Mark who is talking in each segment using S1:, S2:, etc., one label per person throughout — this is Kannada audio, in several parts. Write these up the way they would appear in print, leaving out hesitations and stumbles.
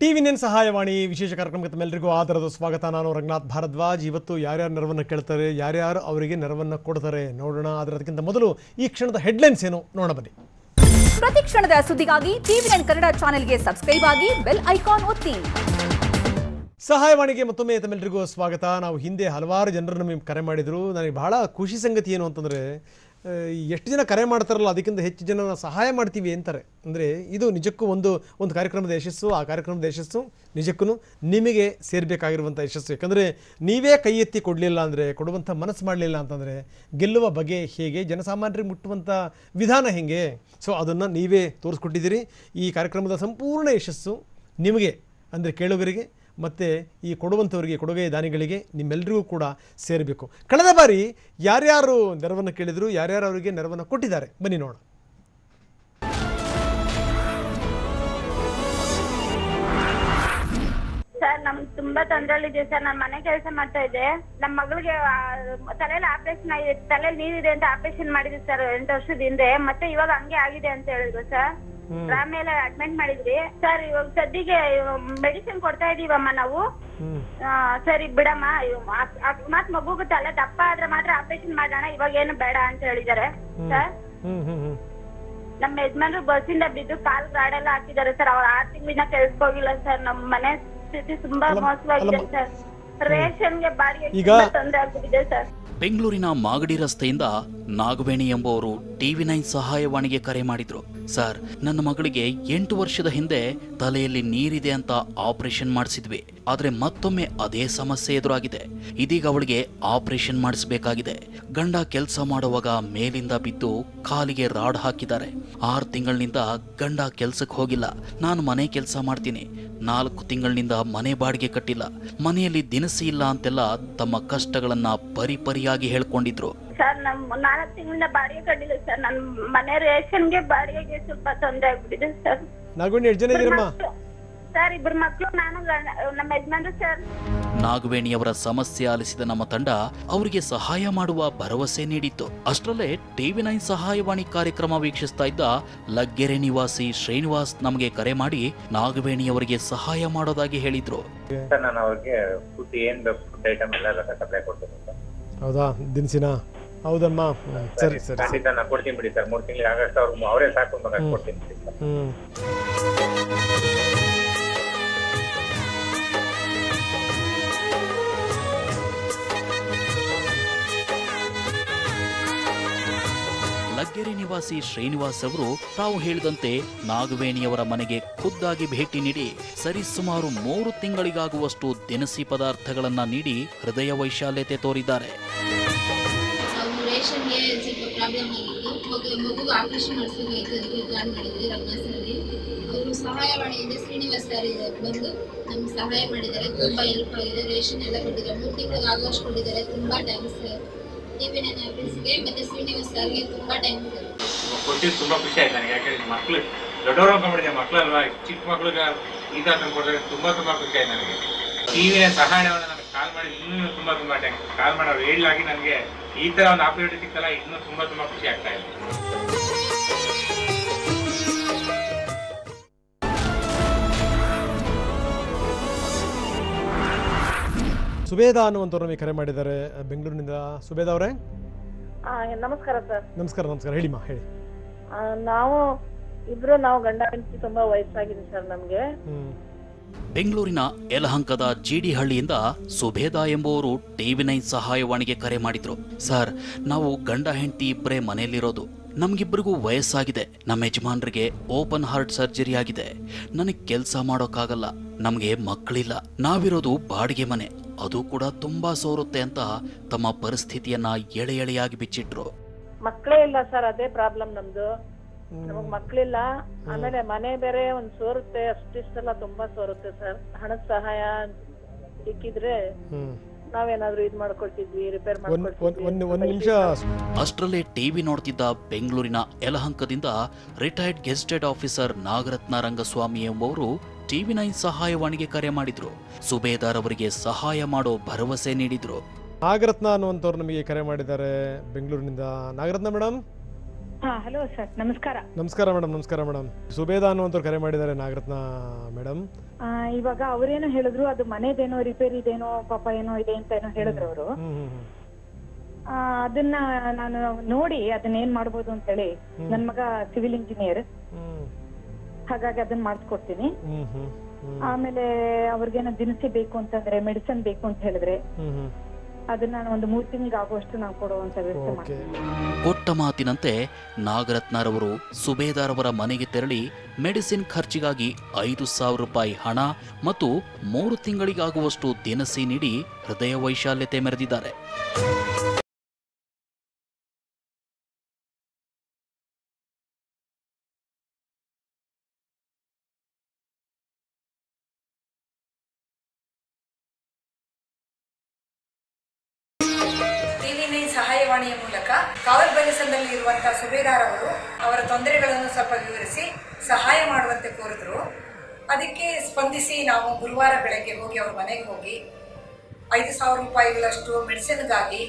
S1: ಟಿವಿ9 ಸಹಾಯವಾಣಿ ವಿಶೇಷ ಕಾರ್ಯಕ್ರಮಕ್ಕೆ ತಮ್ಮೆಲ್ಲರಿಗೂ ಆದರದ ಸ್ವಾಗತ. ನಾನು ರಂಗನಾಥ್ ಭಾರದ್ವಾಜ್. ಇವತ್ತು ಯಾರ್ಯಾರು ನೆರವನ್ನು ಕೇಳ್ತಾರೆ, ಯಾರ್ಯಾರು ಅವರಿಗೆ ನೆರವನ್ನು ಕೊಡ್ತಾರೆ ನೋಡೋಣ. ಅದಕ್ಕಿಂತ ಮೊದಲು ಈ ಕ್ಷಣದ ಹೆಡ್ಲೈನ್ಸ್ ಏನು ನೋಡೋಣ ಬನ್ನಿ.
S2: ಪ್ರತಿ ಕ್ಷಣದ ಸುದ್ದಿಗಾಗಿ ಟಿವಿ9 ಕನ್ನಡ ಚಾನೆಲ್ಗೆ ಸಬ್ಸ್ಕ್ರೈಬ್ ಆಗಿ ಬೆಲ್ ಐಕಾನ್ ಒತ್ತಿ.
S1: ಸಹಾಯವಾಣಿಗೆ ಮತ್ತೊಮ್ಮೆ ತಮ್ಮೆಲ್ಲರಿಗೂ ಸ್ವಾಗತ. ನಾವು ಹಿಂದೆ ಹಲವಾರು ಜನರು ನಮಗೆ ಕರೆ ಮಾಡಿದರು. ನನಗೆ ಬಹಳ ಖುಷಿ ಸಂಗತಿ ಏನು ಅಂತಂದರೆ, ಎಷ್ಟು ಜನ ಕರೆ ಮಾಡ್ತಾರಲ್ಲ ಅದಕ್ಕಿಂತ ಹೆಚ್ಚು ಜನ ಸಹಾಯ ಮಾಡ್ತೀವಿ ಅಂತಾರೆ. ಅಂದರೆ ಇದು ನಿಜಕ್ಕೂ ಒಂದು ಕಾರ್ಯಕ್ರಮದ ಯಶಸ್ಸು. ಆ ಕಾರ್ಯಕ್ರಮದ ಯಶಸ್ಸು ನಿಜಕ್ಕೂ ನಿಮಗೆ ಸೇರಬೇಕಾಗಿರುವಂಥ ಯಶಸ್ಸು. ಯಾಕಂದರೆ ನೀವೇ ಕೈ ಎತ್ತಿ ಕೊಡಲಿಲ್ಲ ಅಂದರೆ, ಕೊಡುವಂಥ ಮನಸ್ಸು ಮಾಡಲಿಲ್ಲ ಅಂತಂದರೆ ಗೆಲ್ಲುವ ಬಗೆ ಹೇಗೆ, ಜನಸಾಮಾನ್ಯರಿಗೆ ಮುಟ್ಟುವಂಥ ವಿಧಾನ ಹೇಗೆ, ಸೊ ಅದನ್ನು ನೀವೇ ತೋರಿಸ್ಕೊಟ್ಟಿದ್ದೀರಿ. ಈ ಕಾರ್ಯಕ್ರಮದ ಸಂಪೂರ್ಣ ಯಶಸ್ಸು ನಿಮಗೆ ಅಂದರೆ ಕೇಳುಗರಿಗೆ ಮತ್ತು ಈ ಕೊಡುವಂಥವರಿಗೆ, ಕೊಡುಗೆ ದಾನಿಗಳಿಗೆ, ನಿಮ್ಮೆಲ್ಲರಿಗೂ ಕೂಡ ಸೇರಬೇಕು. ಕಳೆದ ಬಾರಿ ಯಾರ್ಯಾರು ನೆರವನ್ನು ಕೇಳಿದರು, ಯಾರ್ಯಾರು ಅವರಿಗೆ ನೆರವನ್ನು ಕೊಟ್ಟಿದ್ದಾರೆ ಬನ್ನಿ ನೋಡೋಣ.
S3: ಸರ್ ನಮ್ಗೆ ತುಂಬಾ ತೊಂದರೆಗಳಿದೆ ಸರ್. ನಾನು ಮನೆ ಕೆಲಸ ಮಾಡ್ತಾ ಇದ್ದೆ. ನಮ್ಮ ಮಗಳಿಗೆ ತಲೆಯಲ್ಲಿ ಆಪರೇಷನ್ ಆಗಿದೆ, ತಲೆಯಲ್ಲಿ ನೀರಿದೆ ಅಂತ ಆಪರೇಷನ್ ಮಾಡಿದ್ವಿ ಸರ್ 8 ವರ್ಷದ ಹಿಂದೆ. ಮತ್ತೆ ಇವಾಗ ಹಂಗೆ ಆಗಿದೆ ಅಂತ ಹೇಳಿದ್ರು ಸರ್. ಆಮೇಲೆ ಅಡ್ಮಿಟ್ ಮಾಡಿದ್ರಿ ಸರ್. ಇವಾಗ ಸದ್ಯಕ್ಕೆ ಮೆಡಿಸಿನ್ ಕೊಡ್ತಾ ಇದೀವಮ್ಮ ನಾವು. ಸರಿ ಬಿಡಮ್ಮ, ಅಕಸ್ಮಾತ್ ಮಗುಗೆ ತಲೆ ದಪ್ಪ ಆದ್ರೆ ಮಾತ್ರ ಆಪರೇಷನ್ ಮಾಡೋಣ, ಇವಾಗ ಏನು ಬೇಡ ಅಂತ ಹೇಳಿದ್ದಾರೆ ಸರ್. ನಮ್ಮ ಯಜಮಾನ್ರು ಬಸ್ಸಿಂದ ಬಿದ್ದು ಕಾಲ್ ಗಾಡೆಲ್ಲ ಹಾಕಿದ್ದಾರೆ ಸರ್. ಅವ್ರ 6 ತಿಂಗಳಿಂದ ಕೆಲ್ಸಕ್ಕೆ ಹೋಗಿಲ್ಲ ಸರ್. ನಮ್ಮ ಮನೆ ಸ್ಥಿತಿ ತುಂಬಾ ಮೋಸವಾಗಿದೆ ಸರ್. ರೇಷನ್ಗೆ ಬಾಡಿಗೆ ತೊಂದರೆ ಆಗ್ಬಿಟ್ಟಿದೆ ಸರ್.
S4: ಬೆಂಗಳೂರಿನ ಮಾಗಡಿ ರಸ್ತೆಯಿಂದ ನಾಗವೇಣಿ ಎಂಬುವರು ಟಿವಿ9 ಸಹಾಯವಾಣಿಗೆ ಕರೆ ಮಾಡಿದ್ರು. ಸರ್, ನನ್ನ ಮಗಳಿಗೆ 8 ವರ್ಷದ ಹಿಂದೆ ತಲೆಯಲ್ಲಿ ನೀರಿದೆ ಅಂತ ಆಪರೇಷನ್ ಮಾಡಿಸಿದ್ವಿ. ಆದ್ರೆ ಮತ್ತೊಮ್ಮೆ ಅದೇ ಸಮಸ್ಯೆ ಎದುರಾಗಿದೆ. ಇದೀಗ ಅವಳಿಗೆ ಆಪರೇಷನ್ ಮಾಡಿಸಬೇಕಾಗಿದೆ. ಗಂಡ ಕೆಲಸ ಮಾಡುವಾಗ ಮೇಲಿಂದ ಬಿದ್ದು ಕಾಲಿಗೆ ರಾಡ್ ಹಾಕಿದ್ದಾರೆ. 6 ತಿಂಗಳಿನಿಂದ ಗಂಡ ಕೆಲ್ಸಕ್ಕೆ ಹೋಗಿಲ್ಲ. ನಾನು ಮನೆ ಕೆಲಸ ಮಾಡ್ತೀನಿ. 4 ತಿಂಗಳಿನಿಂದ ಮನೆ ಬಾಡಿಗೆ ಕಟ್ಟಿಲ್ಲ. ಮನೆಯಲ್ಲಿ ದಿನಸಿ ಇಲ್ಲ ಅಂತೆಲ್ಲ ತಮ್ಮ ಕಷ್ಟಗಳನ್ನ ಪರಿಪರಿಯಾಗಿ ಹೇಳ್ಕೊಂಡಿದ್ರು.
S3: ಸರ್ ನಮ್ 4 ತಿಂಗಳಿಂದ ಬಾಡಿಗೆ ಕಟ್ಟಿಲ್ಲ ಸರ್. ನನ್ ಮನೆ ರೇಷನ್ಗೆ ಬಾಡಿಗೆಗೆ ಸ್ವಲ್ಪ ತೊಂದರೆ ಆಗ್ಬಿಟ್ಟಿದೆ ಸರ್.
S1: ನಾಗವೇಣಿ ಎಷ್ಟು ಜನ ಇದ್ದೀರಮ್ಮ?
S3: ಸರ್ 2 ಮಕ್ಕಳು, ನಾನು ನಮ್ಮ ಯಜಮಾನ್ರು ಸರ್.
S4: ನಾಗವೇಣಿಯವರ ಸಮಸ್ಯೆ ಆಲಿಸಿದ ನಮ್ಮ ತಂಡ ಅವರಿಗೆ ಸಹಾಯ ಮಾಡುವ ಭರವಸೆ ನೀಡಿತ್ತು. ಅಷ್ಟರಲ್ಲೇ ಟಿವಿ9 ಸಹಾಯವಾಣಿ ಕಾರ್ಯಕ್ರಮ ವೀಕ್ಷಿಸ್ತಾ ಇದ್ದ ಲಗ್ಗೆರೆ ನಿವಾಸಿ ಶ್ರೀನಿವಾಸ್ ನಮಗೆ ಕರೆ ಮಾಡಿ ನಾಗವೇಣಿಯವರಿಗೆ ಸಹಾಯ ಮಾಡೋದಾಗಿ ಹೇಳಿದ್ರು.
S5: ನಾನು ಅವ್ರಿಗೆ ಫುಡ್ ಏನ್ ಫುಡ್ ಐಟಮ್ ಎಲ್ಲ ಸಪ್ಲೈ ಕೊಡ್ತೀನಿ ಸರ್.
S1: ಹೌದಾ? ದಿನಸಿನ? ಹೌದಮ್ಮ. ಸರಿ ಸರಿ
S5: ಖಂಡಿತ ನಾನು ಕೊಡ್ತೀನಿ ಬಿಡಿ ಸರ್. 3 ತಿಂಗಳಿಗೆ ಆಗಷ್ಟು ಅವ್ರಿಗೆ ಅವರೇ ಸಾಕು ಮಗ ಕೊಡ್ತೀನಿ ಬಿಡಿ ಸರ್. ಲಗ್ಗೆರೆ ನಿವಾಸಿ ಶ್ರೀನಿವಾಸ್ ಅವರು ತಾವು ಹೇಳಿದಂತೆ ನಾಗವೇಣಿಯವರ ಮನೆಗೆ ಖುದ್ದಾಗಿ ಭೇಟಿ ನೀಡಿ ಸರಿಸುಮಾರು 3 ತಿಂಗಳಿಗಾಗುವಷ್ಟು ದಿನಸಿ ಪದಾರ್ಥಗಳನ್ನ ನೀಡಿ ಹೃದಯ ವೈಶಾಲ್ಯತೆ ತೋರಿದ್ದಾರೆ.
S6: ರೇಷನ್ಗೆ ಸ್ವಲ್ಪ ಪ್ರಾಬ್ಲಮ್ ಆಗಿತ್ತು. ಮಗುಗೆ ಆಪರೇಷನ್ ಮಾಡಿಸಬೇಕಾಯ್ತು ಅಂತ ಪ್ಲಾನ್ ಮಾಡಿದ್ವಿ ರಂಗನಾಥಲ್ಲಿ. ಅವರು ಸಹಾಯವಾಣಿಯಿಂದ ಶ್ರೀನಿವಾಸ್ ಸರ್ ಬಂದು ನಮ್ಗೆ ಸಹಾಯ ಮಾಡಿದ್ದಾರೆ. ತುಂಬ ಹೆಲ್ಪ್ ಆಗಿದೆ. ರೇಷನ್ ಎಲ್ಲ ಕೊಟ್ಟಿದ್ದಾರೆ. 3 ತಿಂಗಳಿಗೆ ಆಗೋಷ್ಟು ಕೊಟ್ಟಿದ್ದಾರೆ. ತುಂಬ ಥ್ಯಾಂಕ್ಸ್ ಸರ್. ಟಿವಿ9 ಆಫೀಸ್ಗೆ ಮತ್ತು ಶ್ರೀನಿವಾಸ್ ಸರ್ಗೆ ತುಂಬ ಥ್ಯಾಂಕ್ಸ್ ಸರ್.
S5: ಕೊಟ್ಟಿದ್ದು ತುಂಬ ಖುಷಿ ಆಯ್ತು ನನಗೆ. ಯಾಕಂದ್ರೆ ಮಕ್ಕಳು ದೊಡ್ಡವರು ಅಂದ್ಕೊಂಡಿದ್ದೆ, ಮಕ್ಕಳಲ್ವಾ, ಚಿಕ್ಕ ಮಕ್ಳಿಗೆ ಈ ಥರ ತಂದ್ಕೊಡ್ತಾರೆ. ತುಂಬ ಖುಷಿ ಆಯ್ತು ನನಗೆ. ಟಿವಿ9 ಸಹಾಯವಾಣಿ ನಮಗೆ ಕಾಲ್ ಮಾಡಿ ಇನ್ನೂ ತುಂಬ ಥ್ಯಾಂಕ್ಸ್. ಕಾಲ್ ಮಾಡೋರು ಹೇಳಲಾಗಿ ನನಗೆ ಈ ಥರ ಒಂದು ಆಪರ್ಚುನಿಟಿ ಸಿಕ್ತಲ್ಲ, ಇನ್ನೂ ತುಂಬ ಖುಷಿ ಆಗ್ತಾ ಇದೆ.
S1: ಸುಬೇದಾ ಅನ್ನುವಂಥವ್ರು ನಮಗೆ ಕರೆ ಮಾಡಿದ್ದಾರೆ ಬೆಂಗಳೂರಿನಿಂದ. ಸುಬೇದಾ ಅವರೇ
S3: ನಮಸ್ಕಾರ ಸರ್.
S1: ನಮಸ್ಕಾರ. ನಮಸ್ಕಾರ. ಹೇಳಿಮ್ಮ, ಹೇಳಿ.
S3: ನಾವು ಗಂಡ ಹೆಂಡತಿ ತುಂಬಾ ವಯಸ್ಸಾಗಿದೆ ಸರ್ ನಮ್ಗೆ.
S4: ಬೆಂಗಳೂರಿನ ಯಲಹಂಕದ ಜಿಡಿ ಹಳ್ಳಿಯಿಂದ ಸುಬೇದಾ ಎಂಬುವರು ಟಿವಿ9 ಸಹಾಯವಾಣಿಗೆ ಕರೆ ಮಾಡಿದ್ರು. ಸರ್, ನಾವು ಗಂಡ ಹೆಂಡತಿ ಇಬ್ಬರೇ ಮನೆಯಲ್ಲಿರೋದು. ನಮ್ಗಿಬ್ಬರಿಗೂ ವಯಸ್ಸಾಗಿದೆ. ನಮ್ಮ ಯಜಮಾನ್ರಿಗೆ ಓಪನ್ ಹಾರ್ಟ್ ಸರ್ಜರಿ ಆಗಿದೆ. ನನಗೆ ಕೆಲಸ ಮಾಡೋಕ್ಕಾಗಲ್ಲ. ನಮಗೆ ಮಕ್ಕಳಿಲ್ಲ. ನಾವಿರೋದು ಬಾಡಿಗೆ ಮನೆ, ಅದು ಕೂಡ ತುಂಬಾ ಸೋರುತ್ತೆ ಅಂತ ತಮ್ಮ ಪರಿಸ್ಥಿತಿಯನ್ನ ಎಳೆಯಾಗಿ ಬಿಚ್ಚಿಟ್ರು.
S7: ಮಕ್ಕಳೇ ಇಲ್ಲ ಸರ್, ಅದೇ ಪ್ರಾಬ್ಲಮ್ ನಮ್ದು. ನಮಗ್ ಮಕ್ಳಿಲ್ಲ. ಆಮೇಲೆ ಮನೆ ಬೇರೆ ಒಂದ್ ಸೋರುತ್ತೆ, ಅಷ್ಟಿಷ್ಟೆಲ್ಲ ತುಂಬಾ ಸೋರುತ್ತೆ ಸರ್. ಹಣದ ಸಹಾಯ ಸಿಕ್ಕಿದ್ರೆ ನಾವೇನಾದ್ರೂ ಇದ್ ಮಾಡ್ಕೊಳ್ತಿದ್ವಿ, ರಿಪೇರ್ ಮಾಡ್ಕೊಳ್ತಿದ್ವಿ.
S4: ಅಷ್ಟರಲ್ಲೇ ಟಿವಿ ನೋಡ್ತಿದ್ದ ಬೆಂಗಳೂರಿನ ಯಲಹಂಕದಿಂದ retired gazetted officer Nagaratna Rangaswamy ಎಂಬುವರು ಟಿವಿ9 ಸಹಾಯವಾಣಿಗೆ ಕರೆ ಮಾಡಿದ್ರು. ಸುಬೇದಾರ್ ಅವರಿಗೆ ಸಹಾಯ ಮಾಡೋ ಭರವಸೆ ನೀಡಿದ್ರು.
S1: ನಾಗರತ್ನ ಅನ್ನುವಂಥವ್ರು ನಮಗೆ ಕರೆ ಮಾಡಿದ್ದಾರೆ ಬೆಂಗಳೂರಿನಿಂದ. ನಾಗರತ್ನ ಮೇಡಮ್
S7: ಹಲೋ ಸರ್, ನಮಸ್ಕಾರ.
S1: ನಮಸ್ಕಾರ ಮೇಡಮ್. ನಮಸ್ಕಾರ ಮೇಡಮ್. ಸುಬೇದ ಅನ್ನುವಂಥವ್ರು ಕರೆ ಮಾಡಿದ್ದಾರೆ, ನಾಗರತ್ನ ಮೇಡಮ್.
S7: ಇವಾಗ ಅವ್ರೇನೋ ಹೇಳಿದ್ರು, ಅದು ಮನೆದೇನೋ ರಿಪೇರಿದೇನೋ ಪಾಪ ಏನೋ ಇದೆ ಅಂತ ಏನೋ ಹೇಳಿದ್ರು ಅವರು. ಅದನ್ನ ನಾನು ನೋಡಿ ಅದನ್ನ ಏನ್ ಮಾಡ್ಬೋದು ಅಂತ ಹೇಳಿ, ನನ್ ಮಗ ಸಿವಿಲ್ ಇಂಜಿನಿಯರ್, ಹಾಗಾಗಿ ಅದನ್ನ ಮಾಡಿಸ್ಕೊಡ್ತೀನಿ. ಆಮೇಲೆ ಅವ್ರಿಗೇನೋ ದಿನಸಿ ಬೇಕು ಅಂತಂದ್ರೆ, ಮೆಡಿಸಿನ್ ಬೇಕು ಅಂತ ಹೇಳಿದ್ರೆ ಅದನ್ನ ನಾನು ಒಂದು 3 ತಿಂಗಳಿಗೆ ಆಗುವಷ್ಟು ನಾವು ಕೊಡುವಂತ ವ್ಯವಸ್ಥೆ ಮಾಡ್ತೀನಿ.
S4: ಕೊಟ್ಟ ಮಾತಿನಂತೆ ನಾಗರತ್ನರವರು ಸುಬೇದಾರ್ ಅವರ ಮನೆಗೆ ತೆರಳಿ ಮೆಡಿಸಿನ್ ಖರ್ಚಿಗಾಗಿ 5,000 ರೂಪಾಯಿ ಹಣ ಮತ್ತು 3 ತಿಂಗಳಿಗಾಗುವಷ್ಟು ದಿನಸಿ ನೀಡಿ ಹೃದಯ ವೈಶಾಲ್ಯತೆ ಮೆರೆದಿದ್ದಾರೆ.
S8: ಸಹಾಯವಾಣಿಯ ಮೂಲಕ ಕಾವಲ್ ಬಲಿಸಂದಲ್ಲಿ ಇರುವಂತಹ ಸುಬೇದಾರ್ ಅವರು ಅವರ ತೊಂದರೆಗಳನ್ನು ಸ್ವಲ್ಪ ವಿವರಿಸಿ ಸಹಾಯ ಮಾಡುವಂತೆ ಕೋರಿದ್ರು. ಅದಕ್ಕೆ ಸ್ಪಂದಿಸಿ ನಾವು ಗುರುವಾರ ಬೆಳಗ್ಗೆ ಹೋಗಿ ಅವ್ರ ಮನೆಗೆ ಹೋಗಿ 5,000 ರೂಪಾಯಿಗಳಷ್ಟು ಮೆಡಿಸಿನ್ಗಾಗಿ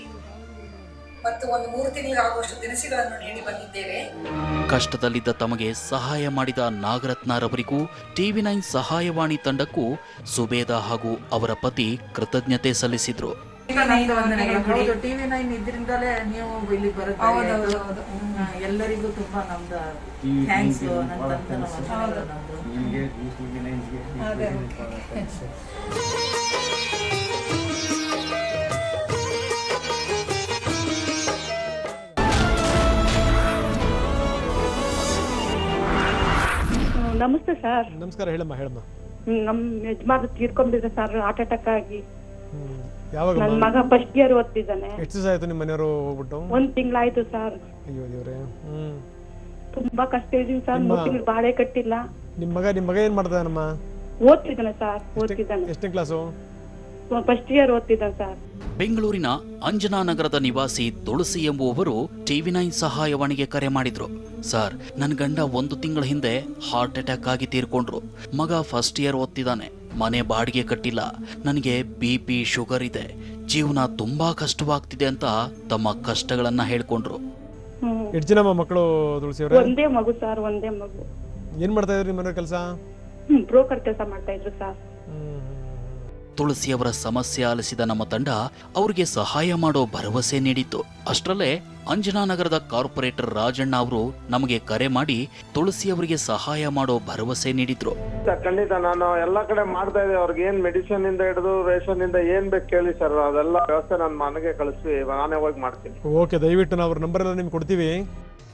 S8: ಮತ್ತು ಒಂದು 3 ತಿಂಗಳಿಗಾಗುವಷ್ಟು ದಿನಸಿಗಳನ್ನು ನೀಡಿ ಬಂದಿದ್ದೇವೆ.
S4: ಕಷ್ಟದಲ್ಲಿದ್ದ ತಮಗೆ ಸಹಾಯ ಮಾಡಿದ ನಾಗರತ್ನರವರಿಗೂ TV9 ಸಹಾಯವಾಣಿ ತಂಡಕ್ಕೂ ಸುಬೇದ ಹಾಗೂ ಅವರ ಪತಿ ಕೃತಜ್ಞತೆ ಸಲ್ಲಿಸಿದ್ರು.
S9: TV9 ಇದರಿಂದಲೇ ನೀವು ಇಲ್ಲಿ ಬರುತ್ತೆ. ಎಲ್ಲರಿಗೂ ತುಂಬಾ ನಮ್ದು ಥ್ಯಾಂಕ್ಸ್.
S7: ನಮಸ್ತೆ ಸರ್.
S1: ನಮಸ್ಕಾರ. ಹೇಳಮ್ಮ.
S7: ನಮ್ ಯಜಮಾನ ತೀರ್ಕೊಂಡಿದ್ರೆ ಸರ್, ಹಾರ್ಟ್ ಅಟ್ಯಾಕ್ ಆಗಿ.
S1: ಯಾವಾಗ?
S7: ನನ್ನ ಮಗ ಫಸ್ಟ್ ಇಯರ್ ಓದ್ತಿದ್ದಾನೆ.
S1: ಎಷ್ಟು ದಿವಸ ಆಯ್ತು ನಿಮ್ಮ ಮನೆಯವರು ಹೋಗ್ಬಿಟ್ಟು?
S7: 1 ತಿಂಗಳಾಯ್ತು ಸರ್.
S1: ಅಯ್ಯೋ ದೇವ್ರೆ.
S7: ತುಂಬಾ ಕಷ್ಟ ಇದೀವಿ ಸರ್. 3 ತಿಂಗಳು ಬಾಳೆ ಕಟ್ಟಿಲ್ಲ.
S1: ನಿಮ್ಮ ಮಗ ಏನ್ ಮಾಡ್ತಾನಮ್ಮ?
S7: ಓದ್ತಿದ್ದಾನೆ ಸರ್.
S1: ಎಷ್ಟನೇ ಕ್ಲಾಸು?
S7: ಫಸ್ಟ್ ಇಯರ್ ಓದ್ತಿದ್ದಾನೆ ಸರ್.
S4: ಬೆಂಗಳೂರಿನ ಅಂಜನಾನಗರದ ನಿವಾಸಿ ತುಳಸಿ ಎಂಬುವವರು TV9 ಸಹಾಯವಾಣಿಗೆ ಕರೆ ಮಾಡಿದ್ರು. ಸರ್, ನನ್ನ ಗಂಡ 1 ತಿಂಗಳ ಹಿಂದೆ ಹಾರ್ಟ್ ಅಟ್ಯಾಕ್ ಆಗಿ ತೀರ್ಕೊಂಡ್ರು. ಮಗ ಫಸ್ಟ್ ಇಯರ್ ಓದ್ತಿದ್ದಾನೆ. ಮನೆ ಬಾಡಿಗೆ ಕಟ್ಟಿಲ್ಲ. ನನಗೆ BP ಶುಗರ್ ಇದೆ. ಜೀವನ ತುಂಬಾ ಕಷ್ಟವಾಗ್ತಿದೆ ಅಂತ ತಮ್ಮ ಕಷ್ಟಗಳನ್ನ ಹೇಳ್ಕೊಂಡ್ರು.
S1: ಎಷ್ಟು ಜನ ಮಕ್ಕಳು ತುಳಸಿ ಅವರೇ?
S7: ಒಂದೇ ಮಗು ಸರ್, ಒಂದೇ ಮಗು.
S1: ಏನ್ ಮಾಡ್ತಾ ಇದ್ರಿ ನಿಮ್ಮ ಮನೆ ಕೆಲಸ?
S7: ಬ್ರೋಕರ್ ಕೆಲಸ ಮಾಡ್ತಾ ಇದ್ರು ಸರ್.
S4: ತುಳಸಿಯವರ ಸಮಸ್ಯೆ ಆಲಿಸಿದ ನಮ್ಮ ತಂಡ ಅವರಿಗೆ ಸಹಾಯ ಮಾಡೋ ಭರವಸೆ ನೀಡಿತ್ತು. ಅಷ್ಟರಲ್ಲೇ ಅಂಜನಾನಗರದ ಕಾರ್ಪೊರೇಟರ್ ರಾಜಣ್ಣ ಅವರು ನಮಗೆ ಕರೆ ಮಾಡಿ ತುಳಸಿಯವರಿಗೆ ಸಹಾಯ ಮಾಡೋ ಭರವಸೆ ನೀಡಿದ್ರು.
S10: ಖಂಡಿತ ನಾನು ಎಲ್ಲಾ ಕಡೆ ಮಾಡ್ತಾ ಇದ್ದೆ. ಅವ್ರಿಗೆ ಏನ್ ಮೆಡಿಸಿನ್ ಇಂದ ಹಿಡಿದು ರೇಷನ್ ಇಂದ ಏನ್ ಬೇಕು ಕೇಳಿ ಸರ್, ಅದೆಲ್ಲ ವ್ಯವಸ್ಥೆ ನನ್ನ ಮನೆಗೆ ಕಳಿಸಿ ನಾನೇ ಹೋಗಿ ಮಾಡ್ತೀನಿ.
S1: ಓಕೆ, ದಯವಿಟ್ಟು ನಾವು ನಂಬರ್ ಎಲ್ಲ ನಿಮ್ಗೆ ಕೊಡ್ತೀವಿ.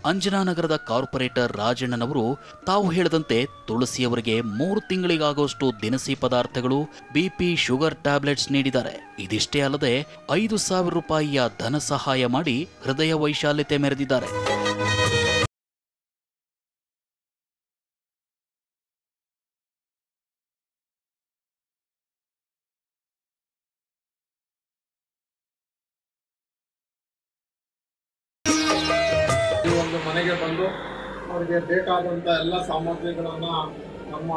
S4: ಅಂಜನಾನಗರದ ಕಾರ್ಪೊರೇಟರ್ ರಾಜಣ್ಣನವರು ತಾವು ಹೇಳದಂತೆ ತುಳಸಿಯವರಿಗೆ 3 ತಿಂಗಳಿಗಾಗುವಷ್ಟು ದಿನಸಿ ಪದಾರ್ಥಗಳು, BP ಶುಗರ್ ಟ್ಯಾಬ್ಲೆಟ್ಸ್ ನೀಡಿದ್ದಾರೆ. ಇದಿಷ್ಟೇ ಅಲ್ಲದೆ 5,000 ರೂಪಾಯಿಯ ಧನ ಸಹಾಯ ಮಾಡಿ ಹೃದಯ ವೈಶಾಲ್ಯತೆ ಮೆರೆದಿದ್ದಾರೆ.
S10: ಒಂದು ಮನೆಗೆ ಬಂದು ಅವರಿಗೆ ಬೇಕಾದಂಥ ಎಲ್ಲ ಸಾಮಗ್ರಿಗಳನ್ನ ನಮ್ಮ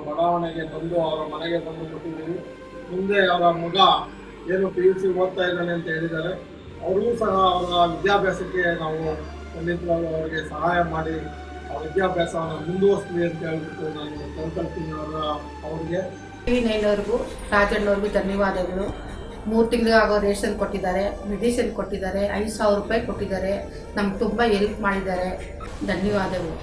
S10: ಬಡಾವಣೆಗೆ ಬಂದು ಅವರ ಮನೆಗೆ ಬಂದು ಕೊಟ್ಟಿದ್ದೀವಿ. ಮುಂದೆ ಅವರ ಮಗ ಏನು PUC ಓದ್ತಾ ಇದ್ದಾನೆ ಅಂತ ಹೇಳಿದ್ದಾರೆ. ಅವ್ರಿಗೂ ಸಹ ಅವರ ವಿದ್ಯಾಭ್ಯಾಸಕ್ಕೆ ನಾವು ಖಂಡಿತವಾಗ್ಲೂ ಅವರಿಗೆ ಸಹಾಯ ಮಾಡಿ ಆ ವಿದ್ಯಾಭ್ಯಾಸವನ್ನು ಮುಂದುವರಿಸ್ತೀವಿ ಅಂತ ಹೇಳ್ಬಿಟ್ಟು ನಾನು ಕಳ್ಕೊಳ್ತೀನಿ ಅವ್ರಿಗೆ.
S9: TV9 ಅವ್ರಿಗೂ ರಾಜಣ್ಣವ್ರಿಗೂ ಧನ್ಯವಾದಗಳು. 3 ತಿಂಗಳಿಗಾಗೋ ರೇಷನ್ ಕೊಟ್ಟಿದ್ದಾರೆ, ಮೆಡಿಸಿನ್ ಕೊಟ್ಟಿದ್ದಾರೆ, 5,000 ರೂಪಾಯಿ ಕೊಟ್ಟಿದ್ದಾರೆ. ನಮ್ಗೆ ತುಂಬ ಹೆಲ್ಪ್ ಮಾಡಿದ್ದಾರೆ. ಧನ್ಯವಾದಗಳು.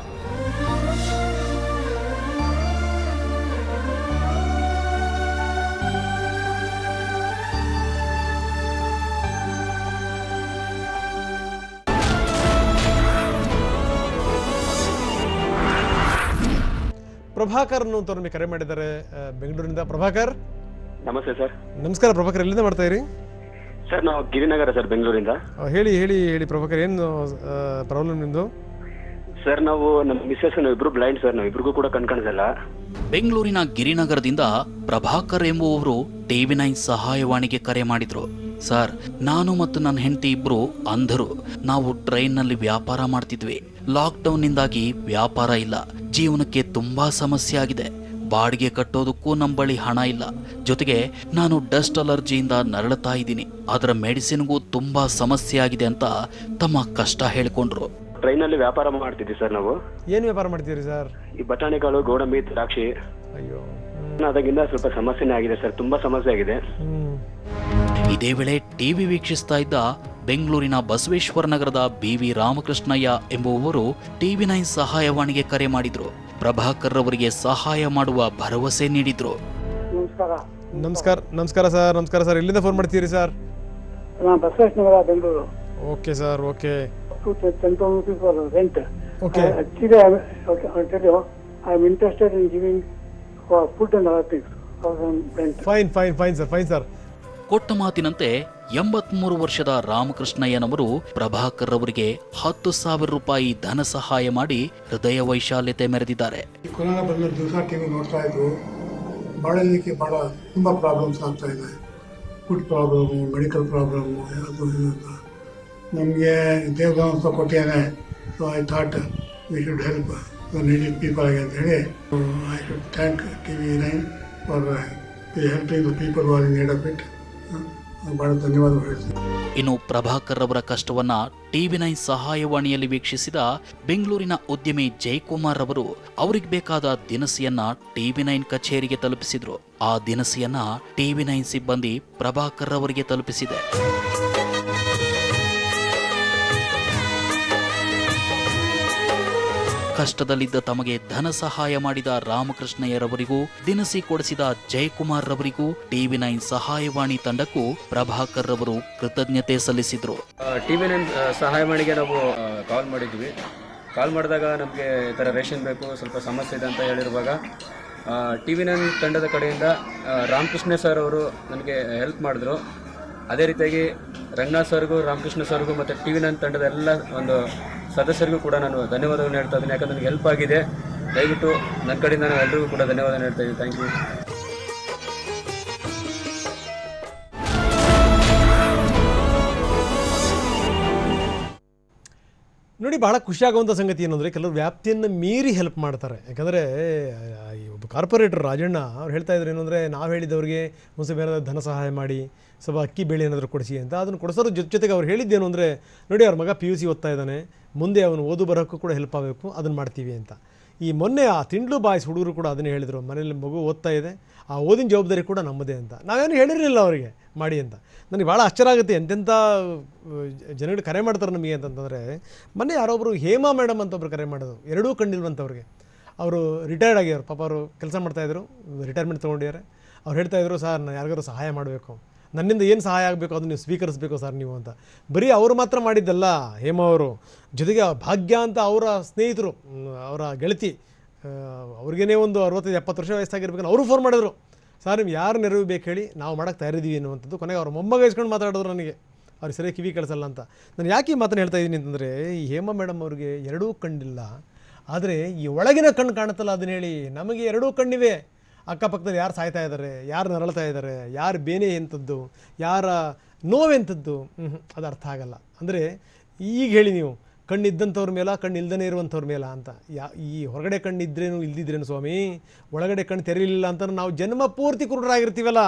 S1: ಪ್ರಭಾಕರ್ ಅನ್ನುವಂಥವ್ರು ನಿಮಗೆ ಕರೆ ಮಾಡಿದ್ದಾರೆ ಬೆಂಗಳೂರಿನಿಂದ. ಪ್ರಭಾಕರ್
S11: ನಮಸ್ತೆ ಸರ್.
S1: ನಮಸ್ಕಾರ ಪ್ರಭಾಕರ್, ಎಲ್ಲಿಂದ ಮಾಡ್ತಾ ಇರಿ?
S11: ಸರ್ ನಾವು ಗಿರಿನಗರ ಸರ್, ಬೆಂಗಳೂರಿಂದ.
S1: ಹೇಳಿ ಹೇಳಿ ಹೇಳಿ ಪ್ರಭಾಕರ್, ಏನು ಪ್ರಾಬ್ಲಮ್ ನಿಮ್ಮದು?
S11: ಸರ್ ನಾವು ನಮ್ಮ ಮಿಸ್ಸಸ್ ಇಬ್ರು ಬ್ಲೈಂಡ್ ಸರ್, ನಾವು ಇಬ್ರಿಗೂ ಕೂಡ ಕಣ್ಕಾಣಿಸಲ್ಲ.
S4: ಬೆಂಗಳೂರಿನ ಗಿರಿನಗರದಿಂದ ಪ್ರಭಾಕರ್ ಎಂಬುವವರು TV9 ಸಹಾಯವಾಣಿಗೆ ಕರೆ ಮಾಡಿದ್ರು. ಸರ್, ನಾನು ಮತ್ತು ನನ್ನ ಹೆಂಡತಿ ಇಬ್ರು ಅಂಧರು. ನಾವು ಟ್ರೈನ್ನಲ್ಲಿ ವ್ಯಾಪಾರ ಮಾಡ್ತಿದ್ವಿ. ಲಾಕ್ಡೌನ್ನಿಂದಾಗಿ ವ್ಯಾಪಾರ ಇಲ್ಲ. ಜೀವನಕ್ಕೆ ತುಂಬಾ ಸಮಸ್ಯೆ ಆಗಿದೆ. ಬಾಡಿಗೆ ಕಟ್ಟೋದಕ್ಕೂ ನಮ್ಮ ಬಳಿ ಹಣ ಇಲ್ಲ. ಜೊತೆಗೆ ನಾನು ಡಸ್ಟ್ ಅಲರ್ಜಿಯಿಂದ ನರಳುತ್ತಾ ಇದ್ದೀನಿ. ಅದರ ಮೆಡಿಸಿನ್ಗೂ ತುಂಬಾ ಸಮಸ್ಯೆ ಆಗಿದೆ ಅಂತ ತಮ್ಮ ಕಷ್ಟ ಹೇಳ್ಕೊಂಡ್ರು.
S11: ಟ್ರೈನಲ್ಲಿ ವ್ಯಾಪಾರ ಮಾಡ್ತಿದ್ವಿ ಸರ್ ನಾವು.
S1: ಏನು ವ್ಯಾಪಾರ ಮಾಡ್ತೀರಿ ಸರ್?
S11: ಈ ಬಟಾಣಿಕಾಳು, ಗೋಡಂಬಿ, ದ್ರಾಕ್ಷಿ.
S1: ಅಯ್ಯೋ,
S11: ಅದಾಗಿಂದ ಸ್ವಲ್ಪ ಸಮಸ್ಯೆನೇ ಆಗಿದೆ ಸರ್, ತುಂಬಾ ಸಮಸ್ಯೆ ಆಗಿದೆ.
S4: ಇದೇ ವೇಳೆ ಟಿವಿ ವೀಕ್ಷಿಸ್ತಾ ಇದ್ದ ಬೆಂಗಳೂರಿನ ಬಸವೇಶ್ವರ ನಗರದ BV ರಾಮಕೃಷ್ಣಯ್ಯ ಎಂಬುವವರು TV9 ಸಹಾಯವಾಣಿಗೆ ಕರೆ ಮಾಡಿದ್ರು. ಪ್ರಭಾಕರ್ ಅವರಿಗೆ ಸಹಾಯ ಮಾಡುವ ಭರವಸೆ ನೀಡಿದ್ರು.
S1: ನಮಸ್ಕಾರ ಸರ್. ಎಲ್ಲಿಂದ ಫೋನ್ ಮಾಡ್ತೀರಿ sir?
S12: Basaveshwara Nagar, Bengaluru.
S1: Okay sir, okay.
S12: 10,000 rupees for rent.
S1: Okay.
S12: Actually, I'll tell you, I'm interested in giving for food and other things. Rent.
S1: Fine sir.
S4: ಕೊಟ್ಟ ಮಾತಿನಂತೆ 83 ವರ್ಷದ ರಾಮಕೃಷ್ಣಯ್ಯನವರು ಪ್ರಭಾಕರ್ ಅವರಿಗೆ 10,000 ರೂಪಾಯಿ ಧನ ಸಹಾಯ ಮಾಡಿ ಹೃದಯ ವೈಶಾಲ್ಯತೆ ಮೆರೆದಿದ್ದಾರೆ.
S12: ಕೊರೋನಾ ಬಂದ ದಿವಸ ಟಿವಿ ನೋಡ್ತಾ ಇದ್ರು. ಬಾಳಲಿಕ್ಕೆ ಬಹಳ ತುಂಬಾ ಪ್ರಾಬ್ಲಮ್ಸ್ ಆಗ್ತಾ ಇದೆ. ಫುಡ್ ಪ್ರಾಬ್ಲಮ್ಮು, ಮೆಡಿಕಲ್ ಪ್ರಾಬ್ಲಮ್ಮು, ಅದು ಇದು ಅಂತ. ನಮಗೆ ದೇವ್ರ ಅಂತ ಕೊಟ್ಟಿದ್ದಾನೆ. So I thought we should help needed people ಅಂತ ಹೇಳಿ I should thank TV9 for helping the people who are in need of it. ಬಹಳ ಧನ್ಯವಾದಗಳು ಹೇಳ್ತೀನಿ.
S4: ಇನ್ನು ಪ್ರಭಾಕರ್ ಅವರ ಕಷ್ಟವನ್ನ TV9 ಸಹಾಯವಾಣಿಯಲ್ಲಿ ವೀಕ್ಷಿಸಿದ ಬೆಂಗಳೂರಿನ ಉದ್ಯಮಿ ಜಯಕುಮಾರ್ ಅವರು ಅವರಿಗೆ ಬೇಕಾದ ದಿನಸಿಯನ್ನ TV9 ಕಚೇರಿಗೆ ತಲುಪಿಸಿದ್ರು. ಆ ದಿನಸಿಯನ್ನ TV9 ಸಿಬ್ಬಂದಿ ಪ್ರಭಾಕರ್ ಅವರಿಗೆ ತಲುಪಿಸಿದೆ. ಕಷ್ಟದಲ್ಲಿದ್ದ ತಮಗೆ ಧನ ಸಹಾಯ ಮಾಡಿದ ರಾಮಕೃಷ್ಣಯ್ಯರವರಿಗೂ ದಿನಸಿ ಕೊಡಿಸಿದ ಜಯಕುಮಾರ್ ರವರಿಗೂ TV9 ಸಹಾಯವಾಣಿ ತಂಡಕ್ಕೂ ಪ್ರಭಾಕರ್ ಅವರು ಕೃತಜ್ಞತೆ ಸಲ್ಲಿಸಿದ್ರು.
S13: TV9 ಸಹಾಯವಾಣಿಗೆ ನಾವು ಕಾಲ್ ಮಾಡಿದ್ವಿ. ಕಾಲ್ ಮಾಡಿದಾಗ ನಮಗೆ ಈ ಥರ ರೇಷನ್ ಬೇಕು, ಸ್ವಲ್ಪ ಸಮಸ್ಯೆ ಇದೆ ಅಂತ ಹೇಳಿರುವಾಗ TV9 ತಂಡದ ಕಡೆಯಿಂದ ರಾಮಕೃಷ್ಣ ಸರ್ ಅವರು ನನಗೆ ಹೆಲ್ಪ್ ಮಾಡಿದ್ರು. ಅದೇ ರೀತಿಯಾಗಿ ರಂಗನಾಥ್ ಸರ್ಗೂ, ರಾಮಕೃಷ್ಣ ಸರ್ಗೂ ಮತ್ತು TV9 ತಂಡದ ಎಲ್ಲ ಒಂದು ಸದಸ್ಯರಿಗೂ ಕೂಡ ನಾನು ಧನ್ಯವಾದಗಳನ್ನು ಹೇಳ್ತಾ ಇದ್ದೀನಿ. ಯಾಕಂದ್ರೆ ನನಗೆ ಹೆಲ್ಪ್ ಆಗಿದೆ. ದಯವಿಟ್ಟು ನನ್ನ ಕಡೆಯಿಂದ ನಾನು ಎಲ್ಲರಿಗೂ ಕೂಡ ಧನ್ಯವಾದ ಹೇಳ್ತಾ ಇದ್ದೀನಿ. Thank you.
S1: ನೋಡಿ, ಬಹಳ ಖುಷಿಯಾಗುವಂಥ ಸಂಗತಿ ಏನಂದರೆ ಕೆಲವರು ವ್ಯಾಪ್ತಿಯನ್ನು ಮೀರಿ ಹೆಲ್ಪ್ ಮಾಡ್ತಾರೆ. ಯಾಕಂದರೆ ಒಬ್ಬ ಕಾರ್ಪೊರೇಟರ್ ರಾಜಣ್ಣ ಅವ್ರು ಹೇಳ್ತಾ ಇದ್ರು ಏನಂದರೆ, ನಾವು ಹೇಳಿದವ್ರಿಗೆ ಒಂದು ಬೇರೆ ಧನ ಸಹಾಯ ಮಾಡಿ, ಸ್ವಲ್ಪ ಅಕ್ಕಿ ಬೇಳೆ ಏನಾದರೂ ಕೊಡಿಸಿ ಅಂತ. ಅದನ್ನು ಕೊಡಿಸೋದ್ರ ಜೊತೆಗೆ ಅವ್ರು ಹೇಳಿದ್ದೇನು ಅಂದರೆ, ನೋಡಿ ಅವ್ರ ಮಗ PUC ಓದ್ತಾ ಇದ್ದಾನೆ, ಮುಂದೆ ಅವನು ಓದು ಬರೋಕ್ಕೂ ಕೂಡ ಹೆಲ್ಪ್ ಆಗಬೇಕು, ಅದನ್ನು ಮಾಡ್ತೀವಿ ಅಂತ. ಈ ಮೊನ್ನೆ ಆ ತಿಂಡ್ಲು ಬಾಯ್ಸ್ ಹುಡುಗರು ಕೂಡ ಅದನ್ನೇ ಹೇಳಿದರು, ಮನೇಲಿ ಮಗು ಓದ್ತಾ ಇದೆ, ಆ ಓದಿನ ಜವಾಬ್ದಾರಿ ಕೂಡ ನಮ್ಮದೇ ಅಂತ. ನಾವೇನು ಹೇಳಿರಲಿಲ್ಲ ಅವರಿಗೆ ಮಾಡಿ ಅಂತ. ನನಗೆ ಭಾಳ ಆಶ್ಚರ್ಯ ಆಗುತ್ತೆ, ಎಂತೆಂಥ ಜನಗಳು ಕರೆ ಮಾಡ್ತಾರೆ ನಮಗೆ ಅಂತಂತಂದರೆ. ಮೊನ್ನೆ ಯಾರೊಬ್ಬರು ಹೇಮಾ ಮೇಡಮ್ ಅಂತ ಒಬ್ಬರು ಕರೆ ಮಾಡೋದು, ಎರಡೂ ಕಣ್ಣಿಲ್ವಂಥವ್ರಿಗೆ. ಅವರು ರಿಟೈರ್ಡ್ ಆಗ್ಯಾರು, ಪಾಪ ಅವರು ಕೆಲಸ ಮಾಡ್ತಾಯಿದ್ರು, ರಿಟೈರ್ಮೆಂಟ್ ತೊಗೊಂಡಿದ್ದಾರೆ. ಅವ್ರು ಹೇಳ್ತಾಯಿದ್ರು, ಸರ್ ನಾನು ಯಾರಿಗಾರು ಸಹಾಯ ಮಾಡಬೇಕು, ನನ್ನಿಂದ ಏನು ಸಹಾಯ ಆಗಬೇಕು ಅದನ್ನು ನೀವು ಸ್ವೀಕರಿಸಬೇಕು ಸರ್ ನೀವು ಅಂತ. ಬರೀ ಅವರು ಮಾತ್ರ ಮಾಡಿದ್ದಲ್ಲ, ಹೇಮಾ ಅವರು ಜೊತೆಗೆ ಭಾಗ್ಯ ಅಂತ ಅವರ ಸ್ನೇಹಿತರು, ಅವರ ಗೆಳತಿ, ಅವ್ರಿಗೇ ಒಂದು 65-70 ವರ್ಷ ವಯಸ್ಸಾಗಿರ್ಬೇಕಂದ್ರೆ ಅವರು ಫೋನ್ ಮಾಡಿದ್ರು, ಸರ್ ನೀವು ಯಾರು ನೆರವು ಬೇಕು ಹೇಳಿ, ನಾವು ಮಾಡೋಕ್ಕೆ ತಯಾರಿದ್ದೀವಿ ಅನ್ನುವಂಥದ್ದು. ಕೊನೆಗೆ ಅವ್ರ ಮೊಮ್ಮಗ ಇಸ್ಕೊಂಡು ಮಾತಾಡಿದ್ರು ನನಗೆ, ಅವ್ರಿಗೆ ಸರಿಯಾಗಿ ಕಿವಿ ಕಳಿಸಲ್ಲ ಅಂತ. ನಾನು ಯಾಕೆ ಈ ಮಾತನ್ನು ಹೇಳ್ತಾ ಇದ್ದೀನಿ ಅಂತಂದರೆ, ಈ ಹೇಮಾ ಮೇಡಮ್ ಅವ್ರಿಗೆ ಎರಡೂ ಕಣ್ಣಿಲ್ಲ, ಆದರೆ ಈ ಒಳಗಿನ ಕಣ್ಣು ಕಾಣುತ್ತಲ್ಲ ಅದನ್ನ ಹೇಳಿ. ನಮಗೆ ಎರಡೂ ಕಣ್ಣಿವೆ, ಅಕ್ಕಪಕ್ಕದಲ್ಲಿ ಯಾರು ಸಾಯ್ತಾ ಇದ್ದಾರೆ, ಯಾರು ನರಳ್ತಾ ಇದ್ದಾರೆ, ಯಾರು ಬೇನೆ ಎಂಥದ್ದು, ಯಾರ ನೋವೆಂಥದ್ದು, ಅದು ಅರ್ಥ ಆಗಲ್ಲ. ಅಂದರೆ ಈಗ ಹೇಳಿ ನೀವು, ಕಣ್ಣಿದ್ದಂಥವ್ರ ಮೇಲ, ಕಣ್ಣು ಇಲ್ದೇ ಇರುವಂಥವ್ರ ಮೇಲ ಅಂತ. ಈ ಹೊರಗಡೆ ಕಣ್ಣು ಇದ್ರೇನು ಇಲ್ದಿದ್ರೇನು ಸ್ವಾಮಿ, ಒಳಗಡೆ ಕಣ್ಣು ತೆರೀಲಿಲ್ಲ ಅಂತ ನಾವು ಜನ್ಮ ಪೂರ್ತಿ ಕುರುಡರಾಗಿರ್ತೀವಲ್ಲ,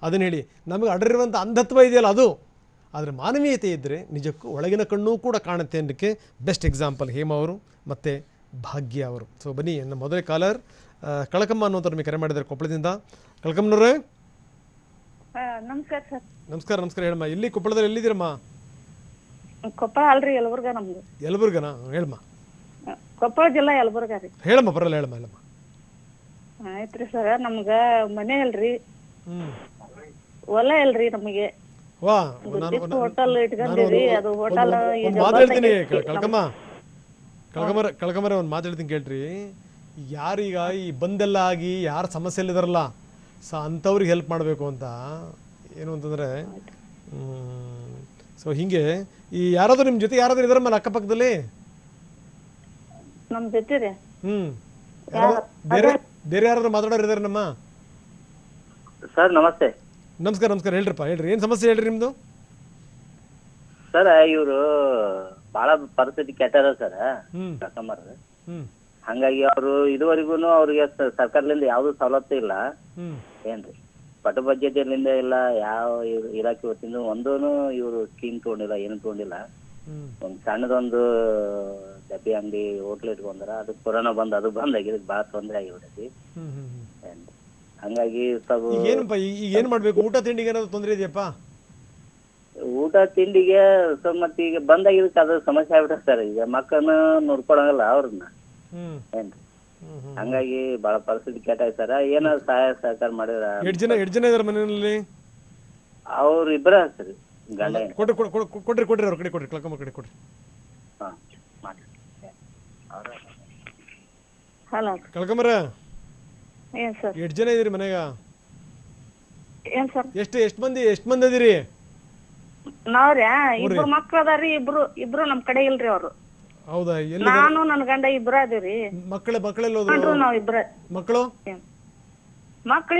S1: ಅದನ್ನು ಹೇಳಿ. ನಮಗೆ ಅಡರಿರುವಂಥ ಅಂಧತ್ವ ಇದೆಯಲ್ಲ ಅದು. ಆದರೆ ಮಾನವೀಯತೆ ಇದ್ದರೆ ನಿಜಕ್ಕೂ ಒಳಗಿನ ಕಣ್ಣೂ ಕೂಡ ಕಾಣುತ್ತೆ ಅನ್ನೋಕ್ಕೆ ಬೆಸ್ಟ್ ಎಕ್ಸಾಂಪಲ್ ಹೇಮಾ ಅವರು ಮತ್ತು ಭಾಗ್ಯ ಅವರು. ಸೊ ಬನ್ನಿ, ನಮ್ಮ ಮೊದಲೇ ಕಾಲರ್ ಕಳಕಮ್ಮ ಅನ್ನೋಂಥವ್ರು ನಿಮಗೆ ಕರೆ ಮಾಡಿದ್ದಾರೆ ಕೊಪ್ಪಳದಿಂದ. ಕಳಕಮ್ಮನವ್ರೆ
S14: ನಮಸ್ಕಾರ ಸರ್.
S1: ನಮಸ್ಕಾರ ಹೇಳಮ್ಮ. ಎಲ್ಲಿ ಕೊಪ್ಪಳದಲ್ಲಿ ಎಲ್ಲಿದ್ದೀರಮ್ಮ?
S14: ಕೊಪ್ಪಳ ಅಲ್ರಿ, ಯಲಬುರ್ಗ ನಮ್ದು.
S1: ಯಲಬುರ್ಗನಾ? ಹೇಳಮ್ಮ.
S14: ಕೊಪ್ಪಳ ಜಿಲ್ಲಾ ಯಲಬುರ್ಗ ರೀ.
S1: ಹೇಳಮ್ಮ, ಪರಲ್ಲ ಹೇಳಮ್ಮ.
S14: ಆಯ್ತ್ರಿ ಸರ್, ನಮ್ಗ ಮನೆ ಅಲ್ರಿ, ಹೊಲ ಇಲ್ರಿ ನಮಗೆ. ಹೋಟೆಲ್ ಇಟ್ಕೊಂಡಿರಿ, ಅದು ಹೋಟೆಲ್
S1: ಮಾತಾಡ್ತೀನಿ ಕಳಕಮ್ಮರ ಒಂದು ಮಾತಾಡ್ತೀನಿ ಕೇಳ್ರಿ. ಯಾರೀಗ ಈ ಬಂದೆಲ್ಲ ಆಗಿ ಯಾರು ಸಮಸ್ಯೆಯಲ್ಲಿದಾರಲ್ಲ, ಅಂಥವ್ರಿಗೆ ಹೆಲ್ಪ್ ಮಾಡಬೇಕು ಅಂತ ಏನು ಅಂತಂದರೆ, ಸೊ ಹೀಗೆ ಈ ಯಾರಾದರೂ ನಿಮ್ಮ ಜೊತೆ ಯಾರಾದರೂ ಇದಾರಮ್ಮ ಅಕ್ಕಪಕ್ಕದಲ್ಲಿ?
S14: ನಮ್ಮ ಜೊತೆ ರೀ.
S1: ಬೇರೆ ಯಾರಾದ್ರೂ ಮಾತಾಡೋರು ಇದಾರೆ ನಮ್ಮ?
S15: ಸರ್ ನಮಸ್ತೆ.
S1: ನಮಸ್ಕಾರ ಹೇಳ್ರಪ್ಪ, ಹೇಳ್ರಿ ಏನು ಸಮಸ್ಯೆ ಹೇಳ್ರಿ ನಿಮ್ದು?
S15: ಸರ್ ಇವರು ಬಹಳ ಪರಿಸ್ಥಿತಿ ಕೆಟ್ಟದ ಸರ್ ಕಸ್ಟಮರ್. ಹಂಗಾಗಿ ಅವರು ಇದುವರೆಗೂ ಅವ್ರಿಗೆ ಸರ್ಕಾರದಿಂದ ಯಾವ್ದು ಸವಲತ್ತು ಇಲ್ಲ ಏನ್ರಿ, ಪಟ್ಟು ಬಜೆಟ್ಲಿಂದ ಇಲ್ಲ, ಯಾವ ಇಲಾಖೆ ವತಿಯಿಂದ ಒಂದೂ ಇವರು ಸ್ಕೀಮ್ ತಗೊಂಡಿಲ್ಲ, ಏನು ತಗೊಂಡಿಲ್ಲ. ಒಂದ್ ಸಣ್ಣದೊಂದು ಡಬ್ಬಿ ಅಂಗಡಿ ಹೋಟ್ಲ್ ಇಟ್ಕೊಂಡಾರ. ಅದು ಕೊರೋನಾ ಬಂದ್ ಅದು ಬಂದಾಗಿದೆ, ಭಾಳ ತೊಂದರೆ ಆಗಿಬಿಟ್ಟೈತಿ. ಹಂಗಾಗಿ ಸ್ವಲ್ಪ
S1: ಈಗ ಏನಪ್ಪ ಈಗ ಏನ್ ಮಾಡ್ಬೇಕು? ಊಟ ತಿಂಡಿಗೆ ಏನಾದ್ರು ತೊಂದರೆ ಇದೆಯಪ್ಪ?
S15: ಊಟ ತಿಂಡಿಗೆ ಸ್ವಲ್ಪ ಮತ್ತೆ ಈಗ ಬಂದಾಗಿದ್ದಕ್ಕೆ ಅದು ಸಮಸ್ಯೆ ಆಗ್ಬಿಟ್ಟ ಸರ್. ಈಗ ಮಕ್ಕಳನ್ನ ನೋಡ್ಕೊಳಂಗಲ್ಲ ಅವ್ರನ್ನ, ಏನ್ರಿ ಹಂಗಾಗಿ ಬಾಳ ಪರಿಸ್ಥಿತಿ ಕೆಟ್ಟಾಯ್ತು ಸರ್. ಏನಾದ್ರು ಸಹಾಯ ಸಹಕಾರ ಮಾಡಿದ್ರ.
S1: ಎಷ್ಟು ಜನ ಇದಾರೆ ಮನೆಯಲ್ಲಿ?
S15: ಅವ್ರು ಇಬ್ಬರ ಸರ್, ಗಂಡ ಹೆಣ್ಣು.
S1: ಕೊಡ್ರಿ ಅವ್ರ ಕಡೆ ಕೊಡ್ರಿ, ಕಳ್ಕೊಂಬ ಕಡೆ ಕೊಡ್ರಿ.
S14: ಹಲೋ
S1: ಕಳ್ಕೊಂಬರ
S14: ಏನ್ ಸರ್?
S1: ಎಷ್ಟು ಜನ ಇದೀರಿ ಮನೆಗ?
S14: ಏನ್ ಸರ್?
S1: ಎಷ್ಟು ಮಂದಿ ಅದೀರಿ?
S14: ನಾವ್ರ್ಯಾ ಇಬ್ರು ಮಕ್ಳು ಅದಾರಿ. ಇಬ್ರು ನಮ್ ಕಡೆ ಇಲ್ರಿ ಅವ್ರು.
S1: ಹೌದಾ?
S14: ನಾನು ನನ್ ಗಂಡ ಇಬ್ರ ಅದೀವ್ರಿ.
S1: ಮಕ್ಕಳೆಲ್ಲ
S14: ನಾವ್ ಇಬ್ರ.
S1: ಮಕ್ಕಳು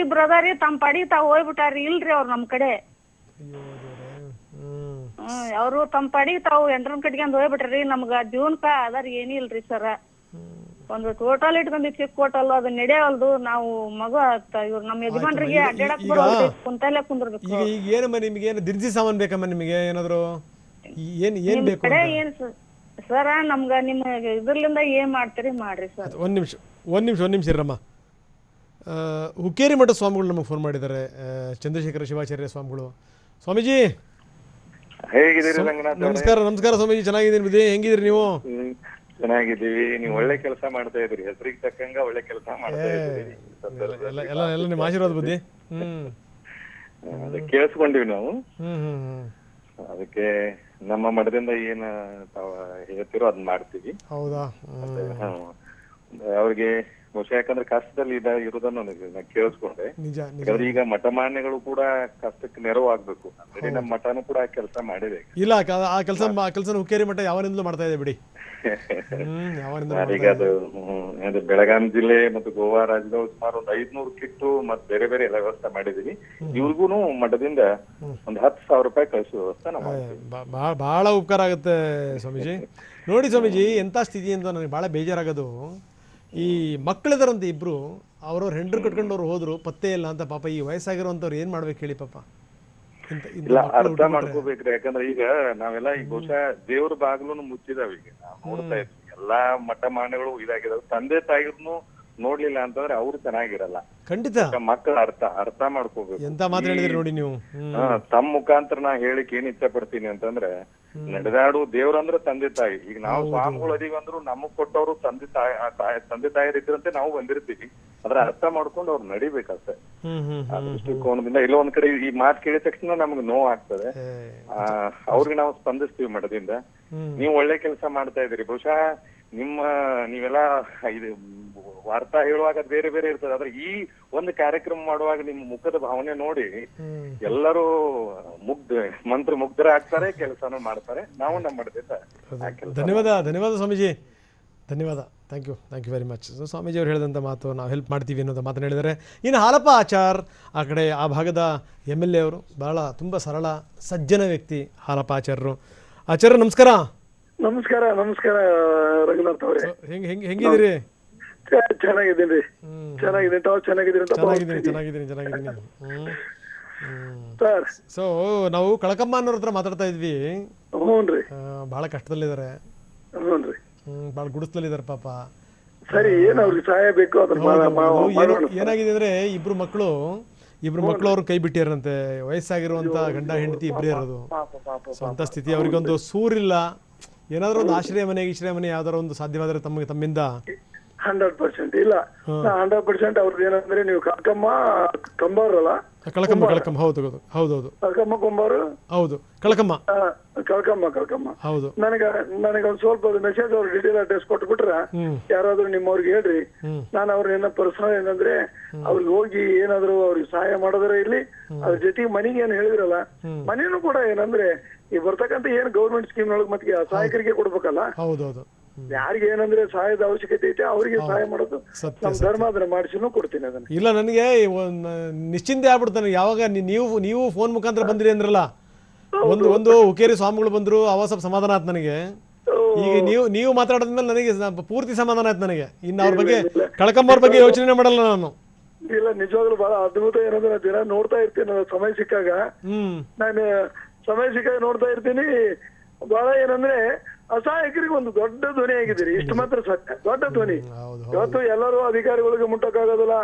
S14: ಇಬ್ರು ಅದಾರಿ. ತಮ್ಮ ಪಡಿ ತಾವ್ ಹೋಗ್ಬಿಟ್ಟಾರಿ. ಇಲ್ರಿ ಅವ್ರು ನಮ್ ಕಡೆ. ಅವ್ರು ತಮ್ಮ ಪಡಿ ತಾವು ಎಂಟ್ರನ್ ಕಟ್ಕೊಂಡ್ ಹೋಗ್ಬಿಟ್ರಿ. ನಮ್ಗ ಜೀವನ್ಕ ಅದಾರಿ ಏನಿಲ್ರಿ ಸರ. ಒಂದು ಹೋಟೆಲ್ ಇಟ್ಕೊಂಡಿ, ಚಿಕ್ಕ ಹೋಟೆಲ್, ಅದು ನಡೆಯವಲ್ದು. ನಾವು ಮಗು ಇವ್ರು ನಮ್ಮ ಯಜಮಾನ್ರಿಗೆ ಅಡ್ಡಾಡಕ್ ಬರೋದು, ಕುಂತಲ್ಲೇ ಕುಂದಿರ್ಬೇಕು.
S1: ಈಗ ಏನಮ್ಮ ನಿಮ್ಗೆ ಏನು ದಿನಸಿ ಸಾಮಾನ್ ಬೇಕಮ್ಮ? ನಿಮಗೆ ಏನಾದ್ರು ಏನ್ ಬೇಕು?
S14: ಕಡೆ ಏನ್ ಸರ ನಮ್ಗ ನಿಮ್ ಇದ್ರಲಿಂದ ಏನ್ ಮಾಡ್ತೀರಿ ಮಾಡ್ರಿ ಸರ್.
S1: ಒಂದ್ ನಿಮಿಷ ಇರಮ್ಮ. ಹುಕ್ಕೇರಿ ಮಠ ಸ್ವಾಮಿಗಳು ನಮಗೆ ಫೋನ್ ಮಾಡಿದ್ದಾರೆ, ಚಂದ್ರಶೇಖರ ಶಿವಾಚಾರ್ಯ ಸ್ವಾಮಿಗಳು. ಸ್ವಾಮೀಜಿ
S16: ಹೇಗಿದ್ದೀರಿ ರಂಗನಾಥ್?
S1: ನಮಸ್ಕಾರ ಸ್ವಾಮೀಜಿ. ಚೆನ್ನಾಗಿದ್ದೀನಿ ಬುದ್ಧಿ. ಹೆಂಗಿದ್ರಿ ನೀವು?
S16: ಚೆನ್ನಾಗಿದ್ದೀವಿ. ನೀವು ಒಳ್ಳೆ ಕೆಲಸ ಮಾಡ್ತಾ ಇದ್ರಿ, ಹೆಸರಿಗೆ ತಕ್ಕಂಗ ಒಳ್ಳೆ ಕೆಲಸ ಮಾಡ್ತಾ ಇದ್ರಿ.
S1: ಎಲ್ಲ ನಿಮ್ಮ ಆಶೀರ್ವಾದ ಬುದ್ಧಿ.
S16: ಅದಕ್ಕೆ ಕೇಳಿಸ್ಕೊಂಡಿವಿ ನಾವು. ಅದಕ್ಕೆ ನಮ್ಮ ಮಠದಿಂದ ಏನ ಹೇಳ್ತಿರೋ ಅದನ್ನ ಮಾಡ್ತೀವಿ.
S1: ಹೌದಾ?
S16: ಅವ್ರಿಗೆ ಬಹುಶಃ ಯಾಕಂದ್ರೆ ಕಷ್ಟದಲ್ಲಿ ಇರೋದನ್ನು ಕೇಳಿಸ್ಕೊಂಡೆ. ಯಾಕಂದ್ರೆ ಈಗ ಮಠಮಾನ್ಯಗಳು ಕೂಡ ಕಷ್ಟಕ್ಕೆ ನೆರವು ಆಗ್ಬೇಕು. ಅಂದ್ರೆ ನಮ್ಮ ಮಠನೂ ಕೂಡ ಕೆಲಸ ಮಾಡಿದೆ.
S1: ಇಲ್ಲ, ಆ ಕೆಲಸ ಹುಕ್ಕೇರಿ ಮಠ ಯಾವನಿಂದಲೂ ಮಾಡ್ತಾ ಇದೆ ಬಿಡಿ.
S16: ಈಗ ಅದು ಬೆಳಗಾವಿ ಜಿಲ್ಲೆ ಮತ್ತು ಗೋವಾ ರಾಜ್ಯದೊಳಗೆ ಸುಮಾರು ಒಂದು 500 ಕಿಟ್ಟು ಮತ್ತೆ ಬೇರೆ ಬೇರೆ ಎಲ್ಲ ವ್ಯವಸ್ಥೆ ಮಾಡಿದೀವಿ. ಇವ್ರಿಗೂ ಮಠದಿಂದ ಒಂದು 10,000 ರೂಪಾಯಿ ಕಳಿಸುವ ವ್ಯವಸ್ಥೆ ನಾವು.
S1: ಬಹಳ ಉಪಕಾರ ಆಗುತ್ತೆ ಸ್ವಾಮೀಜಿ. ನೋಡಿ ಸ್ವಾಮೀಜಿ, ಎಂತ ಸ್ಥಿತಿ ಅಂತ ನನಗೆ ಬಹಳ ಬೇಜಾರಾಗೋದು. ಈ ಮಕ್ಕಳಿದಾರಂತ ಇಬ್ರು, ಅವ್ರವ್ರ ಹೆಂಡ್ರು ಕಟ್ಕೊಂಡವ್ರು ಹೋದ್ರು, ಪತ್ತೆ ಇಲ್ಲ ಅಂತ. ಪಾಪ ಈ ವಯಸ್ಸಾಗಿರುವಂತವ್ರು ಏನ್ ಮಾಡ್ಬೇಕು ಹೇಳಿ ಪಾಪ?
S16: ಇಲ್ಲ, ಅರ್ಥ ಮಾಡ್ಕೋಬೇಕ್ರಿ. ಯಾಕಂದ್ರೆ ಈಗ ನಾವೆಲ್ಲ ಈಗ ಬಹುಶಃ ದೇವ್ರ ಬಾಗ್ಲೂ ಮುಚ್ಚಿದಾವ. ಈಗ ನಾವು ನೋಡ್ತಾ ಇದ್ವಿ ಎಲ್ಲಾ ಮಠ ಮಾನ್ಯಗಳು ಇದಾಗಿದಾವ. ತಂದೆ ತಾಯಿರ್ನು ನೋಡ್ಲಿಲ್ಲ ಅಂತಂದ್ರೆ ಅವ್ರು ಚೆನ್ನಾಗಿರಲ್ಲ.
S1: ಖಂಡಿತ
S16: ಮಕ್ಕಳ ಅರ್ಥ ಮಾಡ್ಕೋಬೇಕು.
S1: ಎಂತ ಮಾತು ಹೇಳಿದ್ರಿ ನೋಡಿ ನೀವು.
S16: ತಮ್ಮ ಮುಖಾಂತರ ನಾ ಹೇಳಿಕ್ ಏನ್ ಇಚ್ಛೆ ಪಡ್ತೀನಿ ಅಂತಂದ್ರೆ, ನಡೆದಾಡು ದೇವ್ರಂದ್ರ ತಂದೆ ತಾಯಿ. ಈಗ ನಾವು ಸ್ವಾಮಿಗಳು ಅದೀವಿ ಅಂದ್ರು ನಮಗ್ ಕೊಟ್ಟವ್ರು ತಂದೆ ತಾಯಿರಿದ್ರಂತೆ ನಾವು ಬಂದಿರ್ತೀವಿ. ಅದ್ರ ಅರ್ಥ ಮಾಡ್ಕೊಂಡು ಅವ್ರು ನಡಿಬೇಕಷ್ಟೇ. ದೃಷ್ಟಿಕೋನದಿಂದ ಎಲ್ಲೋ ಒಂದ್ ಕಡೆ ಈ ಮಾತು ಕೇಳಿದ ತಕ್ಷಣ ನಮ್ಗೆ ನೋವು ಆಗ್ತದೆ. ಅವ್ರಿಗೆ ನಾವು ಸ್ಪಂದಿಸ್ತೀವಿ ಮಠದಿಂದ. ನೀವು ಒಳ್ಳೆ ಕೆಲಸ ಮಾಡ್ತಾ ಇದ್ದೀರಿ. ಬಹುಶಃ ನೀವೆಲ್ಲ ಇದು ವಾರ್ತಾ ಹೇಳುವಾಗ ಬೇರೆ ಬೇರೆ ಇರ್ತದೆ. ಆದ್ರೆ ಈ ಒಂದು ಕಾರ್ಯಕ್ರಮ ಮಾಡುವಾಗ ನಿಮ್ಮ ಮುಖದ ಭಾವನೆ ನೋಡಿ ಎಲ್ಲರೂ ಮುಗ್ಧರಾಗ್ತಾರೆ, ಕೆಲಸನೂ ಮಾಡ್ತಾರೆ. ನಾವು ನಮ್ಮ ಮಠದಿಂದ
S1: ಧನ್ಯವಾದ ಸ್ವಾಮೀಜಿ. ಧನ್ಯವಾದ. Thank you very much. Swamiji ಅವ್ರು ಹೇಳಿದಂಥ ಮಾತು, ನಾವು ಹೆಲ್ಪ್ ಮಾಡ್ತೀವಿ ಅನ್ನೋದು ಮಾತನ್ನು ಹೇಳಿದ್ದಾರೆ. ಇನ್ನು ಹಾಲಪ್ಪ ಆಚಾರ್, ಆ ಕಡೆ ಆ ಭಾಗದ MLA ಅವರು, ಬಹಳ ತುಂಬ ಸರಳ ಸಜ್ಜನ ವ್ಯಕ್ತಿ ಹಾಲಪ್ಪ ಆಚಾರ್ಯರು. ಆಚಾರ್ಯ ನಮಸ್ಕಾರ.
S17: ನಮಸ್ಕಾರ ರಘುನಾಥ್ ಅವರೇ.
S1: ಹೆಂಗಿದ್ದೀರಿ?
S17: ಚೆನ್ನಾಗಿದ್ದೀನಿ. ತಾವು ಚೆನ್ನಾಗಿದ್ದೀರಿ ಅಂತ?
S1: ಚೆನ್ನಾಗಿದ್ದೀನಿ. ಸೊ ನಾವು ಕಳಕಮ್ಮ ಅನ್ನೋರ ಹತ್ರ ಮಾತಾಡ್ತಾ ಇದ್ವಿ.
S17: ಹ್ಞೂನ್ರಿ.
S1: ಬಹಳ ಕಷ್ಟದಲ್ಲಿದ್ದಾರೆ.
S17: ಹ್ಞೂನ್ರಿ.
S1: ಬಹಳ ಗುಡಿಸ್ದಲ್ಲಿದ್ದಾರೆ ಪಾಪ.
S17: ಸರಿ, ಏನ್ ಅವ್ರಿಗೆ ಸಹಾಯ ಬೇಕು?
S1: ಏನಾಗಿದೆ ಅಂದ್ರೆ, ಇಬ್ರು ಮಕ್ಕಳು ಅವ್ರು ಕೈ ಬಿಟ್ಟಿರಂತೆ. ವಯಸ್ಸಾಗಿರುವಂತ ಗಂಡ ಹೆಂಡತಿ ಇಬ್ಬರೇ ಇರೋದು. ಸ್ವಂತ ಸ್ಥಿತಿ ಅವ್ರಿಗೊಂದು ಸೂರಿಲ್ಲ. ಏನಾದ್ರು ಒಂದು ಆಶ್ರಯ ಮನೆ ಯಾವ್ದಾರು ಒಂದು ಸಾಧ್ಯವಾದ್ರೆ ತಮ್ಮಿಂದ
S17: 100% ಇಲ್ಲ. 100% ಅವ್ರದ್ದು ಏನಂದ್ರೆ, ನೀವು ಕಳಕಮ್ಮ ಕಂಬಾರಲ್ಲ?
S1: ಕಳಕಮ್ಮ ಹೌದು.
S17: ಕಳಕಮ್ಮ ಕೊಂಬಾರು
S1: ಹೌದು. ಕಳಕಮ್ಮ
S17: ಹೌದು. ನನಗೆ ಒಂದ್ ಸ್ವಲ್ಪ ಮೆಸೇಜ್ ಅವ್ರ ಡೀಟೇಲ್ ಅಡ್ರೆಸ್ ಕೊಟ್ಬಿಟ್ರೆ, ಯಾರಾದ್ರೂ ನಿಮ್ಮವ್ರಿಗೆ ಹೇಳ್ರಿ. ನಾನು ಅವ್ರ ಪರ್ಸನಲ್ ಏನಂದ್ರೆ ಅವ್ರಿಗೆ ಹೋಗಿ ಏನಾದ್ರು ಅವ್ರಿಗೆ ಸಹಾಯ ಮಾಡೋದ್ರ ಇಲ್ಲಿ. ಅದ್ರ ಜೊತೆಗೆ ಮನೆಗೆ ಏನ್ ಹೇಳಿದ್ರಲ್ಲ, ಮನೇನು ಕೂಡ ಏನಂದ್ರೆ ಈ ಬರ್ತಕ್ಕಂತ ಏನ್ ಗೌರ್ಮೆಂಟ್ ಸ್ಕೀಮ್ ಒಳಗೆ ಮತ್ತೆ ಸಹಾಯಕರಿಗೆ ಕೊಡ್ಬೇಕಲ್ಲ.
S1: ಹೌದೌದು.
S17: ಯಾರಿಗೆ ಏನಂದ್ರೆ ಸಹಾಯದ ಅವಶ್ಯಕತೆ ಐತೆ ಅವ್ರಿಗೆ ಸಹಾಯ ಮಾಡೋದು ನಮ್ ಧರ್ಮ. ಅದನ್ನ ಮಾಡಿಸಿನೂ ಕೊಡ್ತೀನಿ ಅದನ್ನ.
S1: ಇಲ್ಲ, ನನಗೆ ನಿಶ್ಚಿಂತೆ ಆಗ್ಬಿಡ್ತಾನೆ. ಯಾವಾಗ ನೀವು ಫೋನ್ ಮುಖಾಂತರ ಬಂದ್ರಿ ಅಂದ್ರಲ್ಲ, ಒಂದು ಹುಕ್ಕೇರಿ ಸ್ವಾಮಿಗಳು ಬಂದ್ರು, ಅವಾಗ ಸ್ವಲ್ಪ ಸಮಾಧಾನ ಆಯ್ತು ನನಗೆ. ಈಗ ನೀವು ಮಾತಾಡೋದ್ಮೇಲೆ ನನಗೆ ಪೂರ್ತಿ ಸಮಾಧಾನ ಆಯ್ತು ನನಗೆ. ಇನ್ನು ಅವ್ರ ಬಗ್ಗೆ, ಕಳಕಮ್ಮವ್ರ ಬಗ್ಗೆ ಯೋಚನೆ ಮಾಡಲ್ಲ ನಾನು.
S17: ಇಲ್ಲ, ನಿಜವಾಗ್ಲೂ ಬಹಳ ಅದ್ಭುತ. ಏನಂದ್ರೆ ದಿನ ನೋಡ್ತಾ ಇರ್ತೀನಿ, ಸಮಯ ಸಿಕ್ಕಾಗ ನೋಡ್ತಾ ಇರ್ತೀನಿ. ಬಹಳ ಏನಂದ್ರೆ ಅಸಹಾಯಕರಿಗೆ ಒಂದು ದೊಡ್ಡ ಧ್ವನಿ ಆಗಿದ್ದೀರಿ. ಇಷ್ಟು ಮಾತ್ರ ಸತ್ಯ, ದೊಡ್ಡ ಧ್ವನಿ. ಇವತ್ತು ಎಲ್ಲರೂ ಅಧಿಕಾರಿಗಳಿಗೆ ಮುಟ್ಟಕ್ಕಾಗೋದಿಲ್ಲ,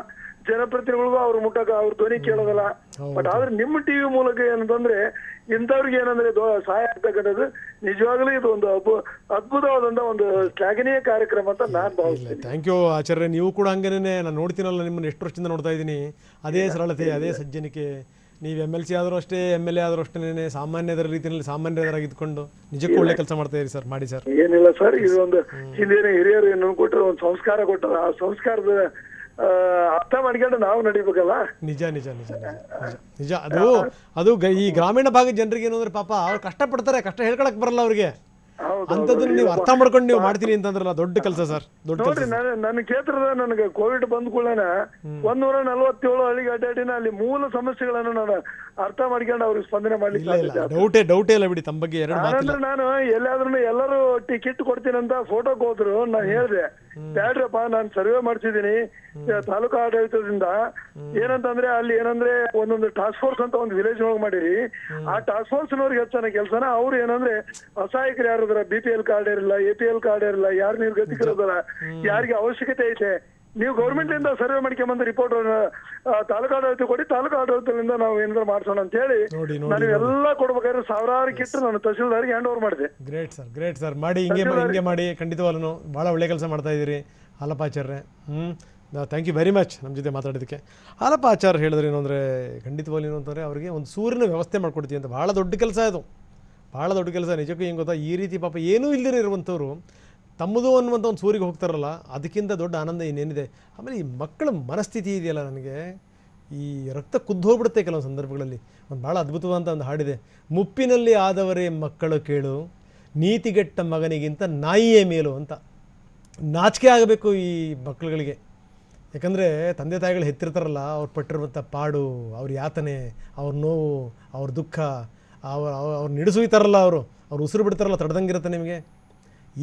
S17: ಜನಪ್ರತಿನಿಧಿಗಳಿಗೂ ಅವ್ರು ಅವ್ರ ಧ್ವನಿ ಕೇಳೋದಿಲ್ಲ. ಬಟ್ ಆದ್ರೆ ನಿಮ್ಮ ಟಿವಿ ಮೂಲಕ ಏನಂತಂದ್ರೆ ಇಂಥವ್ರಿಗೆ ಏನಂದ್ರೆ ಸಹಾಯ ಆಗ್ತಕ್ಕಂಥದ್ದು ನಿಜವಾಗ್ಲೂ ಇದು ಒಂದು ಅದ್ಭುತವಾದಂತ ಒಂದು ಶ್ಲಾಘನೀಯ ಕಾರ್ಯಕ್ರಮ ಅಂತ ನಾನ್ ಭಾವಿಸ್ತೀನಿ.
S1: ಥ್ಯಾಂಕ್ ಯು ಆಚಾರ್ಯ. ನೀವು ಕೂಡ ಹಂಗೇನೆ ನಾನು ನೋಡ್ತೀನಲ್ಲ, ನಿಮ್ಮನ್ನು ಎಷ್ಟು ವರ್ಷದಿಂದ ನೋಡ್ತಾ ಇದ್ದೀನಿ. ಅದೇ ಸರಳತೆ, ಅದೇ ಸಜ್ಜನಿಕೆ. ನೀವು MLC ಆದರೂ ಅಷ್ಟೇ, MLA ಆದರೂ ಅಷ್ಟೇ ಸಾಮಾನ್ಯದರ ರೀತಿಯಲ್ಲಿ ಸಾಮಾನ್ಯರಾಗಿದ್ದುಕೊಂಡು ನಿಜಕ್ಕೂ ಒಳ್ಳೆ ಕೆಲಸ ಮಾಡ್ತಾ ಇದ್ದೀರಿ ಸರ್. ಮಾಡಿ ಸರ್.
S17: ಏನಿಲ್ಲ ಸರ್, ಇದು ಒಂದು ಹಿಂದಿನ ಹಿರಿಯರು ಏನು ಕೊಟ್ಟರು, ಒಂದು ಸಂಸ್ಕಾರ ಕೊಟ್ಟರು. ಆ ಸಂಸ್ಕಾರದ ಅರ್ಥ ಮಾಡ್ಕೊಂಡು ನಾವು ನಡಿಬೇಕಲ್ಲ.
S1: ನಿಜ ನಿಜ ನಿಜ ನಿಜ. ಅದು ಈ ಗ್ರಾಮೀಣ ಭಾಗದ ಜನರಿಗೆ ಏನು ಅಂದ್ರೆ ಪಾಪ ಅವ್ರು ಕಷ್ಟಪಡ್ತಾರೆ, ಕಷ್ಟ ಹೇಳ್ಕೊಳಕ್ ಬರಲ್ಲ ಅವ್ರಿಗೆ. ಅಂತದನ್ನ ನೀವು ಅರ್ಥ ಮಾಡ್ಕೊಂಡು ನೀವು ಮಾಡ್ತೀನಿ ಅಂತಂದ್ರಲ್ಲ, ದೊಡ್ಡ ಕೆಲಸ ಸರ್, ದೊಡ್ಡ ಕೆಲಸ.
S17: ನನ್ನ ಕ್ಷೇತ್ರದ ನನಗೆ ಕೋವಿಡ್ ಬಂದ ಕೂಡಲೇ 147 ಹಳ್ಳಿಗೆ ಅಡ್ಡಾಡಿನ ಅಲ್ಲಿ ಮೂಲ ಸಮಸ್ಯೆಗಳನ್ನು ನಾನು ಅರ್ಥ ಮಾಡ್ಕೊಂಡು ಅವ್ರಿಗೆ ಸ್ಪಂದನೆ ಮಾಡ್ಲಿಕ್ಕೆ
S1: ಡೌಟೇ ಇಲ್ಲ ಬಿಡಿ ತಮ್ಮ ಬಗ್ಗೆ. ಎರಡು
S17: ನಾನು ಎಲ್ಲಾದ್ರೂ ಎಲ್ಲರೂ ಟಿಕೆಟ್ ಕೊಡ್ತೀನಿ ಅಂತ ಫೋಟೋಕ್ ಹೋದ್ರು. ನಾನು ಹೇಳ್ದೆ ಬ್ಯಾಡ್ರಪ್ಪ, ನಾನು ಸರ್ವೆ ಮಾಡ್ಸಿದೀನಿ ತಾಲೂಕಾ ಆಡಳಿತದಿಂದ. ಏನಂತಂದ್ರೆ ಅಲ್ಲಿ ಏನಂದ್ರೆ ಒಂದೊಂದು ಟಾಸ್ಕ್ ಫೋರ್ಸ್ ಅಂತ ಒಂದು ವಿಲೇಜ್ ಒಳಗೆ ಮಾಡಿರಿ. ಆ ಟಾಸ್ಕ್ ಫೋರ್ಸ್ ನವ್ರಿಗೆ ಹೆಚ್ಚನ ಕೆಲಸನ. ಅವ್ರು ಏನಂದ್ರೆ ಅಸಹಾಯಕರು ಯಾರು BPL ಕಾರ್ಡ್ ಇರಲ್ಲ, APL ಕಾರ್ಡ್ ಇರಲ್ಲ, ಯಾರು ನಿರ್ಗತಿಕರದಲ್ಲ, ಯಾರಿಗೆ ಅವಶ್ಯಕತೆ ಐತೆ ನೀವು ಗೌರ್ಮೆಂಟ್ ಇಂದ ಸರ್ವೆ ಮಾಡ್ಕೊಂಬಂದ ರಿಪೋರ್ಟ್ ತಾಲೂಕಾ ಆಡಳಿತ ಕೊಡಿ, ತಾಲೂಕಾ ಆಡಳಿತದಿಂದ ನಾವು ಏನಾದ್ರು ಮಾಡ್ಸೋಣ ಅಂತ ಹೇಳಿ ನಾನು ಎಲ್ಲ ಕೊಡ್ಬೇಕಾದ್ರೆ ಸಾವಿರಾರು ಕಿಟ್ಟು ನಾನು ತಹಸೀಲ್ದಾರ್ಗೆ ಹ್ಯಾಂಡ್ ಓವರ್ ಮಾಡಿದೆ.
S1: Great sir, great sir. ಮಾಡಿ ಹಿಂಗೆ ಮಾಡಿ, ಖಂಡಿತವಾಗ್ಲೂ ಭಾಳ ಒಳ್ಳೆ ಕೆಲಸ ಮಾಡ್ತಾ ಇದ್ದೀರಿ ಹಾಲಪ್ಪಾಚಾರ್ಯ. ಥ್ಯಾಂಕ್ ಯು ವೆರಿ ಮಚ್ ನಮ್ಮ ಜೊತೆ ಮಾತಾಡೋದಕ್ಕೆ. ಹಾಲಪ್ಪಾಚಾರ್ಯ ಹೇಳಿದ್ರೆ ಏನು ಅಂದರೆ, ಖಂಡಿತವಾಗ್ಲೂ ಏನು ಅಂತಂದರೆ ಅವರಿಗೆ ಒಂದು ಸೂರಿನ ವ್ಯವಸ್ಥೆ ಮಾಡ್ಕೊಡ್ತೀವಿ ಅಂತ. ಭಾಳ ದೊಡ್ಡ ಕೆಲಸ ಇದು, ಭಾಳ ದೊಡ್ಡ ಕೆಲಸ. ನಿಜಕ್ಕೂ ಏನು ಗೊತ್ತಾ, ಈ ರೀತಿ ಪಾಪ ಏನೂ ಇಲ್ಲದೇ ಇರುವಂಥವ್ರು ತಮ್ಮದು ಅನ್ನುವಂಥ ಒಂದು ಸೂರಿಗೆ ಹೋಗ್ತಾರಲ್ಲ, ಅದಕ್ಕಿಂತ ದೊಡ್ಡ ಆನಂದ ಇನ್ನೇನಿದೆ. ಆಮೇಲೆ ಈ ಮಕ್ಕಳ ಮನಸ್ಥಿತಿ ಇದೆಯಲ್ಲ, ನನಗೆ ಈ ರಕ್ತ ಕುದ್ದು ಹೋಗ್ಬಿಡುತ್ತೆ ಕೆಲವೊಂದು ಸಂದರ್ಭಗಳಲ್ಲಿ. ಒಂದು ಭಾಳ ಅದ್ಭುತವಾದಂಥ ಒಂದು ಹಾಡಿದೆ, ಮುಪ್ಪಿನಲ್ಲಿ ಆದವರೇ ಮಕ್ಕಳು ಕೇಳು, ನೀತಿಗೆಟ್ಟ ಮಗನಿಗಿಂತ ನಾಯಿಯೇ ಮೇಲು ಅಂತ. ನಾಚಿಕೆ ಆಗಬೇಕು ಈ ಮಕ್ಕಳುಗಳಿಗೆ. ಯಾಕಂದರೆ ತಂದೆ ತಾಯಿಗಳು ಹೆತ್ತಿರ್ತಾರಲ್ಲ, ಅವ್ರು ಪಟ್ಟಿರುವಂಥ ಪಾಡು, ಅವ್ರ ಯಾತನೆ, ಅವ್ರ ನೋವು, ಅವ್ರ ದುಃಖ, ಅವ್ರು ನಿಡಿಸುತ್ತಾರಲ್ಲ, ಅವ್ರು ಉಸಿರು ಬಿಡ್ತಾರಲ್ಲ, ತಡೆದಂಗಿರುತ್ತೆ ನಿಮಗೆ.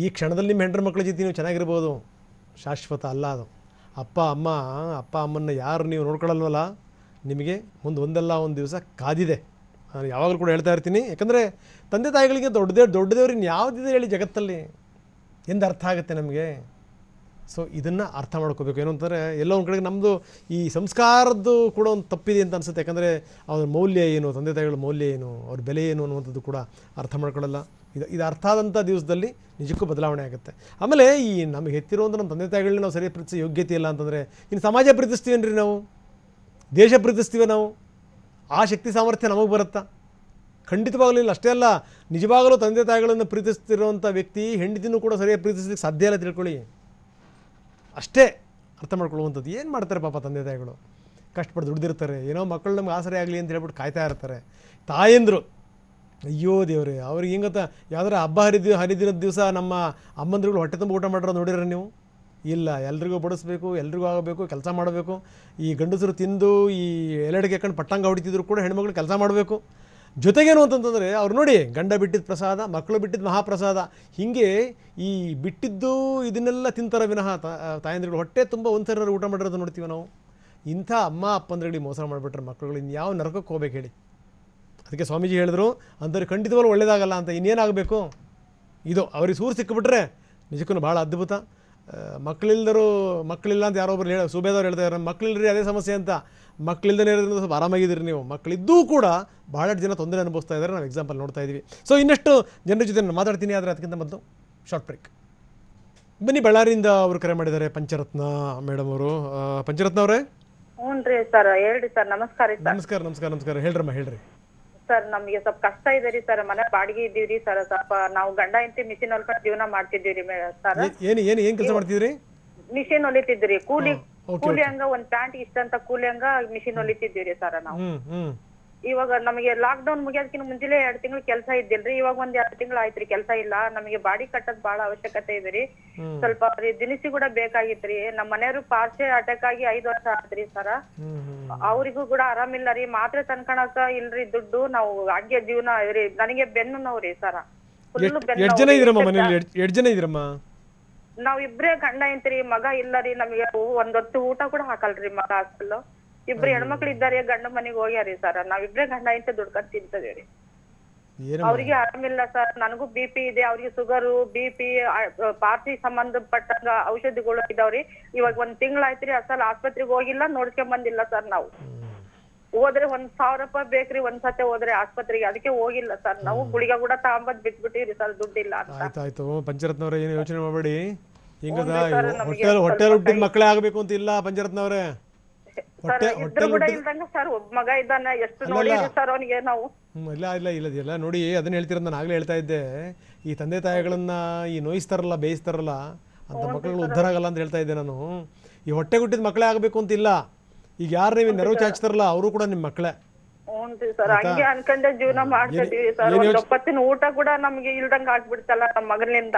S1: ಈ ಕ್ಷಣದಲ್ಲಿ ನಿಮ್ಮ ಹೆಂಡ್ರ ಮಕ್ಕಳ ಜೊತೆ ನೀವು ಚೆನ್ನಾಗಿರ್ಬೋದು, ಶಾಶ್ವತ ಅಲ್ಲ ಅದು. ಅಪ್ಪ ಅಮ್ಮನ್ನ ಯಾರು ನೀವು ನೋಡ್ಕೊಳ್ಳಲ್ವಲ್ಲ, ನಿಮಗೆ ಒಂದಲ್ಲ ಒಂದು ದಿವಸ ಕಾದಿದೆ. ನಾನು ಯಾವಾಗಲೂ ಕೂಡ ಹೇಳ್ತಾ ಇರ್ತೀನಿ. ಯಾಕಂದರೆ ತಂದೆ ತಾಯಿಗಳಿಗೆ ದೊಡ್ಡದೇವ್ರು ಇನ್ಯಾವುದಿದೆ ಹೇಳಿ ಜಗತ್ತಲ್ಲಿ, ಎಂದು ಅರ್ಥ ಆಗುತ್ತೆ ನಮಗೆ. ಸೊ ಇದನ್ನು ಅರ್ಥ ಮಾಡ್ಕೋಬೇಕು. ಏನು ಅಂತಂದರೆ ಎಲ್ಲೋ ಒಂದು ಕಡೆಗೆ ನಮ್ಮದು ಈ ಸಂಸ್ಕಾರದ್ದು ಕೂಡ ಒಂದು ತಪ್ಪಿದೆ ಅಂತ ಅನಿಸುತ್ತೆ. ಯಾಕಂದರೆ ಅವ್ರ ಮೌಲ್ಯ ಏನು, ತಂದೆ ತಾಯಿಗಳ ಮೌಲ್ಯ ಏನು, ಅವ್ರ ಬೆಲೆ ಏನು ಅನ್ನುವಂಥದ್ದು ಕೂಡ ಅರ್ಥ ಮಾಡ್ಕೊಳ್ಳಲ್ಲ. ಇದು ಅರ್ಥ ಆದಂಥ ದಿವಸದಲ್ಲಿ ನಿಜಕ್ಕೂ ಬದಲಾವಣೆ ಆಗುತ್ತೆ. ಆಮೇಲೆ ಈ ನಮಗೆ ಹೆತ್ತಿರುವಂಥ ನಮ್ಮ ತಂದೆ ತಾಯಿಗಳನ್ನ ನಾವು ಸರಿಯಾಗಿ ಪ್ರೀತಿಸೋ ಯೋಗ್ಯತೆ ಇಲ್ಲ ಅಂತಂದರೆ ಇನ್ನು ಸಮಾಜ ಪ್ರೀತಿಸ್ತೀವೇನ್ರಿ ನಾವು, ದೇಶ ಪ್ರೀತಿಸ್ತೀವಿ ನಾವು? ಆ ಶಕ್ತಿ ಸಾಮರ್ಥ್ಯ ನಮಗೆ ಬರುತ್ತಾ? ಖಂಡಿತವಾಗಲೂ ಇಲ್ಲ. ಅಷ್ಟೇ ಅಲ್ಲ, ನಿಜವಾಗಲೂ ತಂದೆ ತಾಯಿಗಳನ್ನು ಪ್ರೀತಿಸ್ತಿರುವಂಥ ವ್ಯಕ್ತಿ ಹೆಂಡತಿನೂ ಕೂಡ ಸರಿಯಾಗಿ ಪ್ರೀತಿಸ್ಲಿಕ್ಕೆ ಸಾಧ್ಯ ಇಲ್ಲ, ತಿಳ್ಕೊಳ್ಳಿ. ಅಷ್ಟೇ ಅರ್ಥ ಮಾಡ್ಕೊಳ್ಳುವಂಥದ್ದು. ಏನು ಮಾಡ್ತಾರೆ ಪಾಪ ತಂದೆ ತಾಯಿಗಳು, ಕಷ್ಟಪಟ್ಟು ದುಡ್ದಿರ್ತಾರೆ, ಏನೋ ಮಕ್ಕಳು ನಮ್ಗೆ ಆಸರೆ ಆಗಲಿ ಅಂತ ಹೇಳ್ಬಿಟ್ಟು ಕಾಯ್ತಾ ಇರ್ತಾರೆ. ತಾಯಂದರು ಅಯ್ಯೋ ದೇವ್ರೆ, ಅವ್ರಿಗೆ ಹೆಂಗೆ ಗೊತ್ತಾ, ಯಾವ್ದಾರ ಹಬ್ಬ ಹರಿದಿನ ದಿವಸ ನಮ್ಮ ಅಮ್ಮಂದ್ರುಗಳು ಹೊಟ್ಟೆ ತುಂಬ ಊಟ ಮಾಡಿರೋ ನೋಡಿರ ನೀವು? ಇಲ್ಲ, ಎಲ್ರಿಗೂ ಬಡಿಸ್ಬೇಕು, ಎಲ್ರಿಗೂ ಆಗಬೇಕು, ಕೆಲಸ ಮಾಡಬೇಕು. ಈ ಗಂಡಸರು ತಿಂದು ಈ ಎಲೆಡಿಗೆ ಹಾಕೊಂಡು ಪಟ್ಟಂಗ ಹೊಡಿತಿದ್ರು ಕೂಡ ಹೆಣ್ಮಕ್ಳು ಕೆಲಸ ಮಾಡಬೇಕು. ಜೊತೆಗೇನು ಅಂತಂತಂದರೆ ಅವ್ರು ನೋಡಿ, ಗಂಡ ಬಿಟ್ಟಿದ್ದ ಪ್ರಸಾದ, ಮಕ್ಕಳು ಬಿಟ್ಟಿದ್ದು ಮಹಾಪ್ರಸಾದ. ಹೀಗೆ ಈ ಬಿಟ್ಟಿದ್ದು ಇದನ್ನೆಲ್ಲ ತಿಂತಾರೆ ವಿನಃ ತಾಯಂದ್ರುಗಳು ಹೊಟ್ಟೆ ತುಂಬ ಒಂದ್ಸರಿ ಊಟ ಮಾಡಿರೋದು ನೋಡ್ತೀವಿ ನಾವು. ಇಂಥ ಅಮ್ಮ ಅಪ್ಪಂದ್ರಿಗೆ ಮೋಸ ಮಾಡಿಬಿಟ್ರೆ ಮಕ್ಕಳುಗಳು ಇನ್ಯಾವ ನರಕಕ್ಕೆ ಹೋಗ್ಬೇಕು ಹೇಳಿ? ಅದಕ್ಕೆ ಸ್ವಾಮೀಜಿ ಹೇಳಿದ್ರು, ಅಂಥವ್ರಿಗೆ ಖಂಡಿತವಾಗ್ಲೂ ಒಳ್ಳೇದಾಗಲ್ಲ ಅಂತ. ಇನ್ನೇನಾಗಬೇಕು? ಇದು ಅವ್ರಿಗೆ ಸೂರು ಸಿಕ್ಕಿಬಿಟ್ರೆ ನಿಜಕ್ಕೂ ಭಾಳ ಅದ್ಭುತ. ಮಕ್ಕಳಿಲ್ಲ ಅಂತ ಯಾರೊಬ್ಬರು ಸುಬೇದವ್ರು ಹೇಳ್ತಾ ಇದ್ದಾರೆ, ಮಕ್ಕಳಿಲ್ಲರಿ ಅದೇ ಸಮಸ್ಯೆ ಅಂತ. ಮಕ್ಕಳಿಲ್ಲದೇ ಇರೋದ್ರಿಂದ ಸ್ವಲ್ಪ ಆರಾಮಾಗಿದ್ದೀರಿ ನೀವು. ಮಕ್ಕಳಿದ್ದೂ ಕೂಡ ಭಾಳಷ್ಟು ಜನ ತೊಂದರೆ ಅನುಭವಿಸ್ತಾ ಇದ್ದಾರೆ, ನಾವು ಎಕ್ಸಾಂಪಲ್ ನೋಡ್ತಾ ಇದ್ದೀವಿ. ಸೊ ಇನ್ನಷ್ಟು ಜನರ ಜೊತೆ ನಾನು ಮಾತಾಡ್ತೀನಿ, ಆದರೆ ಅದಕ್ಕಿಂತ ಮೊದಲು ಶಾರ್ಟ್ ಬ್ರೇಕ್. ಬನ್ನಿ, ಬಳ್ಳಾರಿಯಿಂದ ಅವರು ಕರೆ ಮಾಡಿದ್ದಾರೆ, ಪಂಚರತ್ನ ಮೇಡಮ್ ಅವರು. ಪಂಚರತ್ನ ಅವರೇ?
S14: ಹ್ಞೂನ್ರಿ ಸರ್, ಹೇಳ್ರಿ ಸರ್. ನಮಸ್ಕಾರ ಸರ್.
S1: ನಮಸ್ಕಾರ. ಹೇಳ್ರಮ್ಮ, ಹೇಳ್ರಿ
S14: ಸರ್. ನಮ್ಗೆ ಸ್ವಲ್ಪ ಕಷ್ಟ ಇದೆ ರೀ ಸರ್, ಮನೆ ಬಾಡಿಗೆ ಇದ್ದೀವ್ರಿ ಸರ್. ಸ್ವಲ್ಪ ನಾವು ಗಂಡ ಹೆಂಡತಿ ಮಿಷಿನ್ ಹೊಲ್ಕೊಂಡು ಜೀವನ ಮಾಡ್ತಿದ್ದೀವಿ ಸರ್.
S1: ಏನ್ ಕೆಲಸ ಮಾಡ್ತಿದ್ರಿ?
S14: ಮಿಷಿನ್ ಹೊಲಿತಿದ್ರಿ. ಕೂಲಿ ಹಂಗ ಒಂದ್ ಪ್ಯಾಂಟ್ ಇಷ್ಟ ಅಂತ ಕೂಲಿ ಹಂಗ ಮಿಷಿನ್ ಹೊಲಿತಿದ್ದೀವ್ರಿ ಸರ್ ನಾವು. ಇವಾಗ ನಮಗೆ ಲಾಕ್ ಡೌನ್ ಮುಗಿಯೋದಕ್ಕಿಂತ ಮುಂಚೆಲೆ 2 ತಿಂಗಳು ಕೆಲಸ ಇದ್ದಿಲ್ರಿ. ಇವಾಗ ಒಂದ್ 2 ತಿಂಗಳು ಆಯ್ತ್ರಿ ಕೆಲಸ ಇಲ್ಲ. ನಮಗೆ ಬಾಡಿ ಕಟ್ಟೋದ್ ಬಹಳ ಅವಶ್ಯಕತೆ ಇದೆ ರೀ. ಸ್ವಲ್ಪ ದಿನಸಿ ಕೂಡ ಬೇಕಾಗಿತ್ರಿ. ನಮ್ಮ ಮನೆಯವರು ಪಾರ್ಸೆ ಅಟ್ಯಾಕ್ ಆಗಿ 5 ವರ್ಷ ಆತ್ರಿ ಸರ್. ಅವ್ರಿಗೂ ಕೂಡ ಆರಾಮಿಲ್ಲ ರೀ. ಮಾತ್ರೆ ತನ್ಕಣಕ ಇಲ್ರಿ ದುಡ್ಡು. ನಾವು ಹಂಗೆ ಜೀವನ ರೀ. ನನಗೆ ಬೆನ್ನು ನೋವ್ರಿ ಸರ್, ಫುಲ್
S1: ಬೆನ್ನು.
S14: ನಾವ್ ಇಬ್ರೇ ಗಂಡ ಹೆಂಡ್ತಿ, ಮಗ ಇಲ್ಲ ರೀ. ನಮಗೆ ಒಂದೊತ್ತು ಊಟ ಕೂಡ ಹಾಕಲ್ರಿ ಮಗ ಹಾಕಲ್ಲ. ಇಬ್ರು ಹೆಣ್ಮಕ್ಳು ಇದ್ದಾರೆ, ಗಂಡ ಮನೆಗೆ ಹೋಗ್ಯಾರಿ ಸರ್. ನಾವಿಬ್ರೇ ಗಂಡ ಹೆಂಡ್ತಿ ದುಡ್ಕೊಂಡ್ ತಿಂತದೇವ್ರಿ. ಅವ್ರಿಗೆ ಆರಾಮಿಲ್ಲ ಸರ್, ನನಗೂ BP ಇದೆ, ಅವ್ರಿಗೆ ಶುಗರು BP ಪಾರ್ಟಿ ಸಂಬಂಧಪಟ್ಟಂಗ ಔಷಧಿಗಳು ಇದಾವ್ರಿ. ಇವಾಗ 1 ತಿಂಗಳಾಯ್ತ್ರಿ ಅಸಲ್ ಆಸ್ಪತ್ರೆಗೆ ಹೋಗಿಲ್ಲ, ನೋಡ್ಕೊಂಡ್ ಬಂದಿಲ್ಲ ಸರ್. ನಾವು ಹೋದ್ರೆ 1,000 ರೂಪಾಯಿ ಬೇಕ್ರಿ ಒಂದ್ಸತಿ ಹೋದ್ರೆ ಆಸ್ಪತ್ರೆಗೆ, ಅದಕ್ಕೆ ಹೋಗಿಲ್ಲ ಸರ್. ನಾವು ಗುಳಿಗೆ ಕೂಡ ತಗೊಂಬಂದ್ ಬಿಟ್ಬಿಟ್ಟಿವ್ರಿ ಸರ್, ದುಡ್ಡಿಲ್ಲ ಅಂತ.
S1: ಆಯ್ತು ಪಂಚರತ್ನವ್ರೆ, ಏನು ಯೋಚನೆ ಮಾಡಬೇಡಿ. ಹಿಂಗದ ಹೊಟ್ಟೆಲ್ ಹುಟ್ಟಿದ ಮಕ್ಕಳೇ ಆಗ್ಬೇಕು ಅಂತ ಇಲ್ಲ ಪಂಚರತ್ನವ್ರೆ.
S14: ಕೂಡ ಇಲ್ದಂಗ ಸರ್ ಒಬ್ಬ ಮಗ ಇದ್ದಾನೆ, ಎಷ್ಟು ನೋಡಿದ್ರಿ ಸರ್ ಅವನಿಗೆ ನಾವು.
S1: ಇಲ್ಲ ನೋಡಿ, ಅದನ್ನ ಹೇಳ್ತಿರೋದು ನಾನು ಆಗ್ಲೇ ಹೇಳ್ತಾ ಇದ್ದೆ. ಈ ತಂದೆ ತಾಯಿಗಳನ್ನ ಈ ನೋಯಿಸ್ತಾರಲ್ಲ, ಬೇಯಿಸ್ತಾರಲ್ಲ ಅಂತ ಮಕ್ಕಳುಗಳು ಉದ್ಧಾರ ಆಗಲ್ಲ ಅಂತ ಹೇಳ್ತಾ ಇದ್ದೆ ನಾನು. ಈ ಹೊಟ್ಟೆ ಹುಟ್ಟಿದ ಮಕ್ಕಳೇ ಆಗ್ಬೇಕು ಅಂತಿಲ್ಲ. ಈಗ ಯಾರು ನೀವು ನೆರವು ಚಾಚ್ತಾರಲ್ಲ ಅವರು ಕೂಡ ನಿಮ್ ಮಕ್ಕಳೇ.
S14: ಹ್ಞೂ ಸರ್, ಹಂಗೆ ಅನ್ಕೊಂಡೆ ಜೀವನ ಮಾಡ್ತಿದೀವಿ ಸರ್. ಒಂದ್ ಒಪ್ಪತ್ತಿನ ಊಟ ಕೂಡ ನಮ್ಗೆ ಇಲ್ದಂಗ ಆಗ್ಬಿಡ್ತಲ್ಲ ನಮ್ಮ ಮಗನಿಂದ.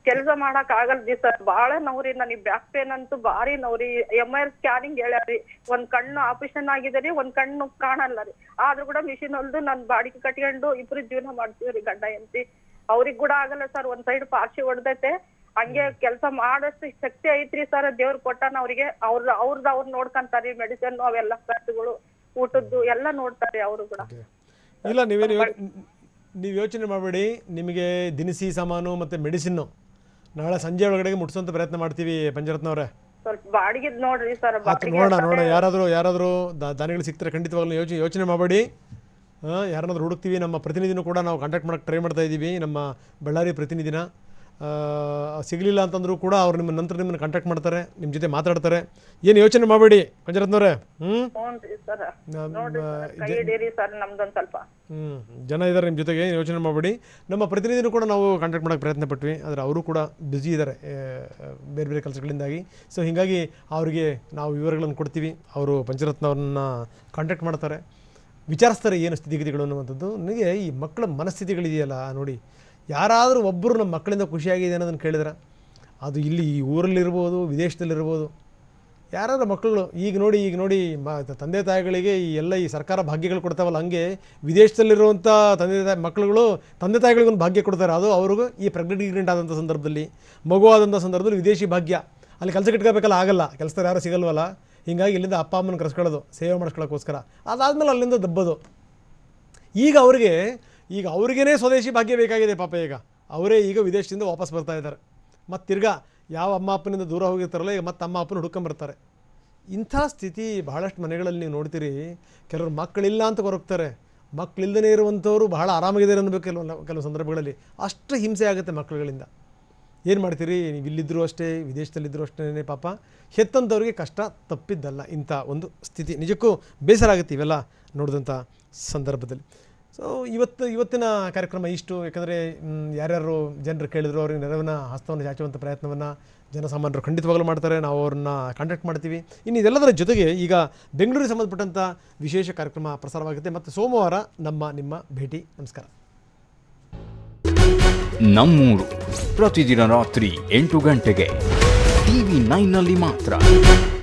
S14: ಕೆಲಸ ಮಾಡಕ್ ಆಗಲ್ರಿ ಸರ್, ಬಾಳ ನೋವ್ರಿ. ನನಗೆ ಬ್ಯಾಕ್ ಪೇನ್ ಅಂತೂ ಬಾರಿ ನೋವ್ರಿ. MRI ಸ್ಕ್ಯಾನಿಂಗ್ ಹೇಳ್ಯಾರಿ, ಒಂದ್ ಕಣ್ಣು ಆಪರೇಷನ್ ಆಗಿದರಿ, ಒಂದ್ ಕಣ್ಣು ಕಾಣಲ್ಲ ರೀ. ಆದ್ರೂ ಕೂಡ ಮಿಷಿನ್ ಹೊಲ್ದು ನನ್ ಬಾಡಿಗೆ ಕಟ್ಕೊಂಡು ಇಬ್ರು ಜೀವನ ಮಾಡ್ತೀವ್ರಿ ಗಂಡ ಹೆಂಡತಿ. ಅವ್ರಿಗ್ ಕೂಡ ಆಗಲ್ಲ ಸರ್, ಒಂದ್ ಸೈಡ್ ಪಾರ್ಸಿ ಹೊಡ್ದೈತೆ. ಹಂಗೆ ಕೆಲಸ ಮಾಡಷ್ಟು ಶಕ್ತಿ ಐತ್ರಿ ಸರ್, ದೇವ್ರು ಕೊಟ್ಟಾನ ಅವ್ರಿಗೆ. ಅವ್ರು ನೋಡ್ಕೊಂತಾರಿ, ಮೆಡಿಸಿನ್ ಅವೆಲ್ಲ ಖರ್ಚುಗಳು, ಊಟದ್ದು ಎಲ್ಲ ನೋಡ್ತಾರೆ ಅವರು ಕೂಡ.
S1: ಇಲ್ಲ, ನೀವು ಯೋಚನೆ ಮಾಡಬೇಡಿ. ನಿಮಗೆ ದಿನಸಿ ಸಾಮಾನು ಮತ್ತು ಮೆಡಿಸಿನ್ನು ನಾಳೆ ಸಂಜೆ ಒಳಗಡೆಗೆ ಮುಟ್ಸೋಂಥ ಪ್ರಯತ್ನ ಮಾಡ್ತೀವಿ ಪಂಚರತ್ನವ್ರೆ.
S14: ಸ್ವಲ್ಪ ಬಾಡಿಗೆ ನೋಡ್ರಿ ಸರ್.
S1: ನೋಡೋಣ ಯಾರಾದರೂ ದಾನಿಗಳು ಸಿಗ್ತಾರೆ ಖಂಡಿತವಾಗ್ಲೂ ಯೋಚನೆ ಮಾಡಬೇಡಿ. ಯಾರನ್ನಾದ್ರೂ ಹುಡುಕ್ತೀವಿ. ನಮ್ಮ ಪ್ರತಿನಿಧಿನೂ ಕೂಡ ನಾವು ಕಾಂಟ್ಯಾಕ್ಟ್ ಮಾಡೋಕ್ಕೆ ಟ್ರೈ ಮಾಡ್ತಾ ಇದ್ದೀವಿ, ನಮ್ಮ ಬಳ್ಳಾರಿ ಪ್ರತಿನಿಧಿನ. ಸಿಗಲಿಲ್ಲ ಅಂತಂದ್ರೂ ಕೂಡ ಅವ್ರು ನಿಮ್ಮನ್ನು ಕಾಂಟ್ಯಾಕ್ಟ್ ಮಾಡ್ತಾರೆ, ನಿಮ್ಮ ಜೊತೆ ಮಾತಾಡ್ತಾರೆ. ಏನು ಯೋಚನೆ ಮಾಡಬೇಡಿ ಪಂಚರತ್ನವ್ರೆ. ಜನ ಇದ್ದಾರೆ ನಿಮ್ಮ ಜೊತೆಗೆ, ಯೋಚನೆ ಮಾಡಬೇಡಿ. ನಮ್ಮ ಪ್ರತಿನಿಧಿನೂ ಕೂಡ ನಾವು ಕಾಂಟ್ಯಾಕ್ಟ್ ಮಾಡೋಕ್ಕೆ ಪ್ರಯತ್ನ ಪಟ್ವಿ, ಆದರೆ ಅವರು ಕೂಡ ಬ್ಯುಸಿ ಇದ್ದಾರೆ ಬೇರೆ ಬೇರೆ ಕೆಲಸಗಳಿಂದಾಗಿ. ಸೊ ಹೀಗಾಗಿ ಅವರಿಗೆ ನಾವು ವಿವರಗಳನ್ನು ಕೊಡ್ತೀವಿ, ಅವರು ಪಂಚರತ್ನವ್ರನ್ನ ಕಾಂಟ್ಯಾಕ್ಟ್ ಮಾಡ್ತಾರೆ, ವಿಚಾರಿಸ್ತಾರೆ ಏನು ಸ್ಥಿತಿಗತಿಗಳು ಅನ್ನುವಂಥದ್ದು. ನನಗೆ ಈ ಮಕ್ಕಳ ಮನಸ್ಥಿತಿಗಳಿದೆಯಲ್ಲ ನೋಡಿ, ಯಾರಾದರೂ ಒಬ್ಬರು ನಮ್ಮ ಮಕ್ಕಳಿಂದ ಖುಷಿಯಾಗಿದೆ ಅನ್ನೋದನ್ನು ಕೇಳಿದ್ರೆ, ಅದು ಇಲ್ಲಿ ಈ ಊರಲ್ಲಿರ್ಬೋದು, ವಿದೇಶದಲ್ಲಿರ್ಬೋದು, ಯಾರಾದ್ರೂ ಮಕ್ಕಳು ಈಗ ನೋಡಿ ತಂದೆ ತಾಯಿಗಳಿಗೆ ಈ ಸರ್ಕಾರ ಭಾಗ್ಯಗಳು ಕೊಡ್ತಾವಲ್ಲ, ಹಂಗೆ ವಿದೇಶದಲ್ಲಿರುವಂಥ ಮಕ್ಕಳುಗಳು ತಂದೆ ತಾಯಿಗಳಿಗೊಂದು ಭಾಗ್ಯ ಕೊಡ್ತಾರೆ. ಅದು ಅವ್ರಿಗೂ ಈ ಪ್ರೆಗ್ನೆಂಟ್ ಆದಂಥ ಸಂದರ್ಭದಲ್ಲಿ, ಮಗುವಾದಂಥ ಸಂದರ್ಭದಲ್ಲಿ ವಿದೇಶಿ ಭಾಗ್ಯ. ಅಲ್ಲಿ ಕೆಲಸ ಇಟ್ಕೋಬೇಕಲ್ಲ, ಆಗಲ್ಲ, ಕೆಲಸದಲ್ಲಿ ಯಾರೂ ಸಿಗಲ್ವಲ್ಲ. ಹೀಗಾಗಿ ಇಲ್ಲಿಂದ ಅಪ್ಪ ಅಮ್ಮನ ಕರೆಸ್ಕೊಳ್ಳೋದು, ಸೇವೆ ಮಾಡಿಸ್ಕೊಳ್ಳೋಕ್ಕೋಸ್ಕರ. ಅದಾದಮೇಲೆ ಅಲ್ಲಿಂದ ದಬ್ಬೋದು. ಈಗ ಅವ್ರಿಗೇ ಸ್ವದೇಶಿ ಭಾಗ್ಯ ಬೇಕಾಗಿದೆ ಪಾಪ. ಈಗ ಅವರೇ ಈಗ ವಿದೇಶದಿಂದ ವಾಪಸ್ ಬರ್ತಾ ಇದ್ದಾರೆ. ಮತ್ತು ತಿರ್ಗಾ ಯಾವ ಅಮ್ಮ ಅಪ್ಪನಿಂದ ದೂರ ಹೋಗಿರ್ತಾರಲ್ಲ, ಈಗ ಮತ್ತೆ ಅಮ್ಮ ಅಪ್ಪನ ಹುಡ್ಕೊಂಬರ್ತಾರೆ. ಇಂಥ ಸ್ಥಿತಿ ಬಹಳಷ್ಟು ಮನೆಗಳಲ್ಲಿ ನೀವು ನೋಡ್ತೀರಿ. ಕೆಲವರು ಮಕ್ಕಳಿಲ್ಲ ಅಂತ ಕೊರಗ್ತಾರೆ, ಮಕ್ಕಳಿಲ್ಲದೇ ಇರುವಂಥವ್ರು ಬಹಳ ಆರಾಮಾಗಿದ್ದಾರೆ ಅನ್ನಬೇಕು ಕೆಲವು ಸಂದರ್ಭಗಳಲ್ಲಿ. ಅಷ್ಟು ಹಿಂಸೆ ಆಗುತ್ತೆ ಮಕ್ಕಳುಗಳಿಂದ. ಏನು ಮಾಡ್ತೀರಿ, ನೀವು ಇಲ್ಲಿದ್ದರೂ ಅಷ್ಟೇ, ವಿದೇಶದಲ್ಲಿದ್ದರೂ ಅಷ್ಟೇ ಪಾಪ. ಹೆತ್ತಂಥವ್ರಿಗೆ ಕಷ್ಟ ತಪ್ಪಿದ್ದಲ್ಲ ಇಂಥ ಒಂದು ಸ್ಥಿತಿ. ನಿಜಕ್ಕೂ ಬೇಸರ ಆಗುತ್ತೆ ಇವೆಲ್ಲ ನೋಡಿದಂಥ ಸಂದರ್ಭದಲ್ಲಿ. ಸೊ ಇವತ್ತಿನ ಕಾರ್ಯಕ್ರಮ ಇಷ್ಟು. ಯಾಕಂದರೆ ಯಾರ್ಯಾರು ಜನರು ಕೇಳಿದ್ರು ಅವ್ರಿಗೆ ನೆರವಿನ ಹಸ್ತವನ್ನು ಚಾಚುವಂಥ ಪ್ರಯತ್ನವನ್ನು ಜನಸಾಮಾನ್ಯರು ಖಂಡಿತವಾಗಲೂ ಮಾಡ್ತಾರೆ. ನಾವು ಅವ್ರನ್ನ ಕಾಂಟ್ಯಾಕ್ಟ್ ಮಾಡ್ತೀವಿ. ಇನ್ನು ಇದೆಲ್ಲದರ ಜೊತೆಗೆ ಈಗ ಬೆಂಗಳೂರಿಗೆ ಸಂಬಂಧಪಟ್ಟಂಥ ವಿಶೇಷ ಕಾರ್ಯಕ್ರಮ ಪ್ರಸಾರವಾಗುತ್ತೆ. ಮತ್ತು ಸೋಮವಾರ ನಿಮ್ಮ ಭೇಟಿ. ನಮಸ್ಕಾರ.
S18: ನಮ್ಮೂರು ಪ್ರತಿದಿನ ರಾತ್ರಿ 8 ಗಂಟೆಗೆ TV9ನಲ್ಲಿ ಮಾತ್ರ.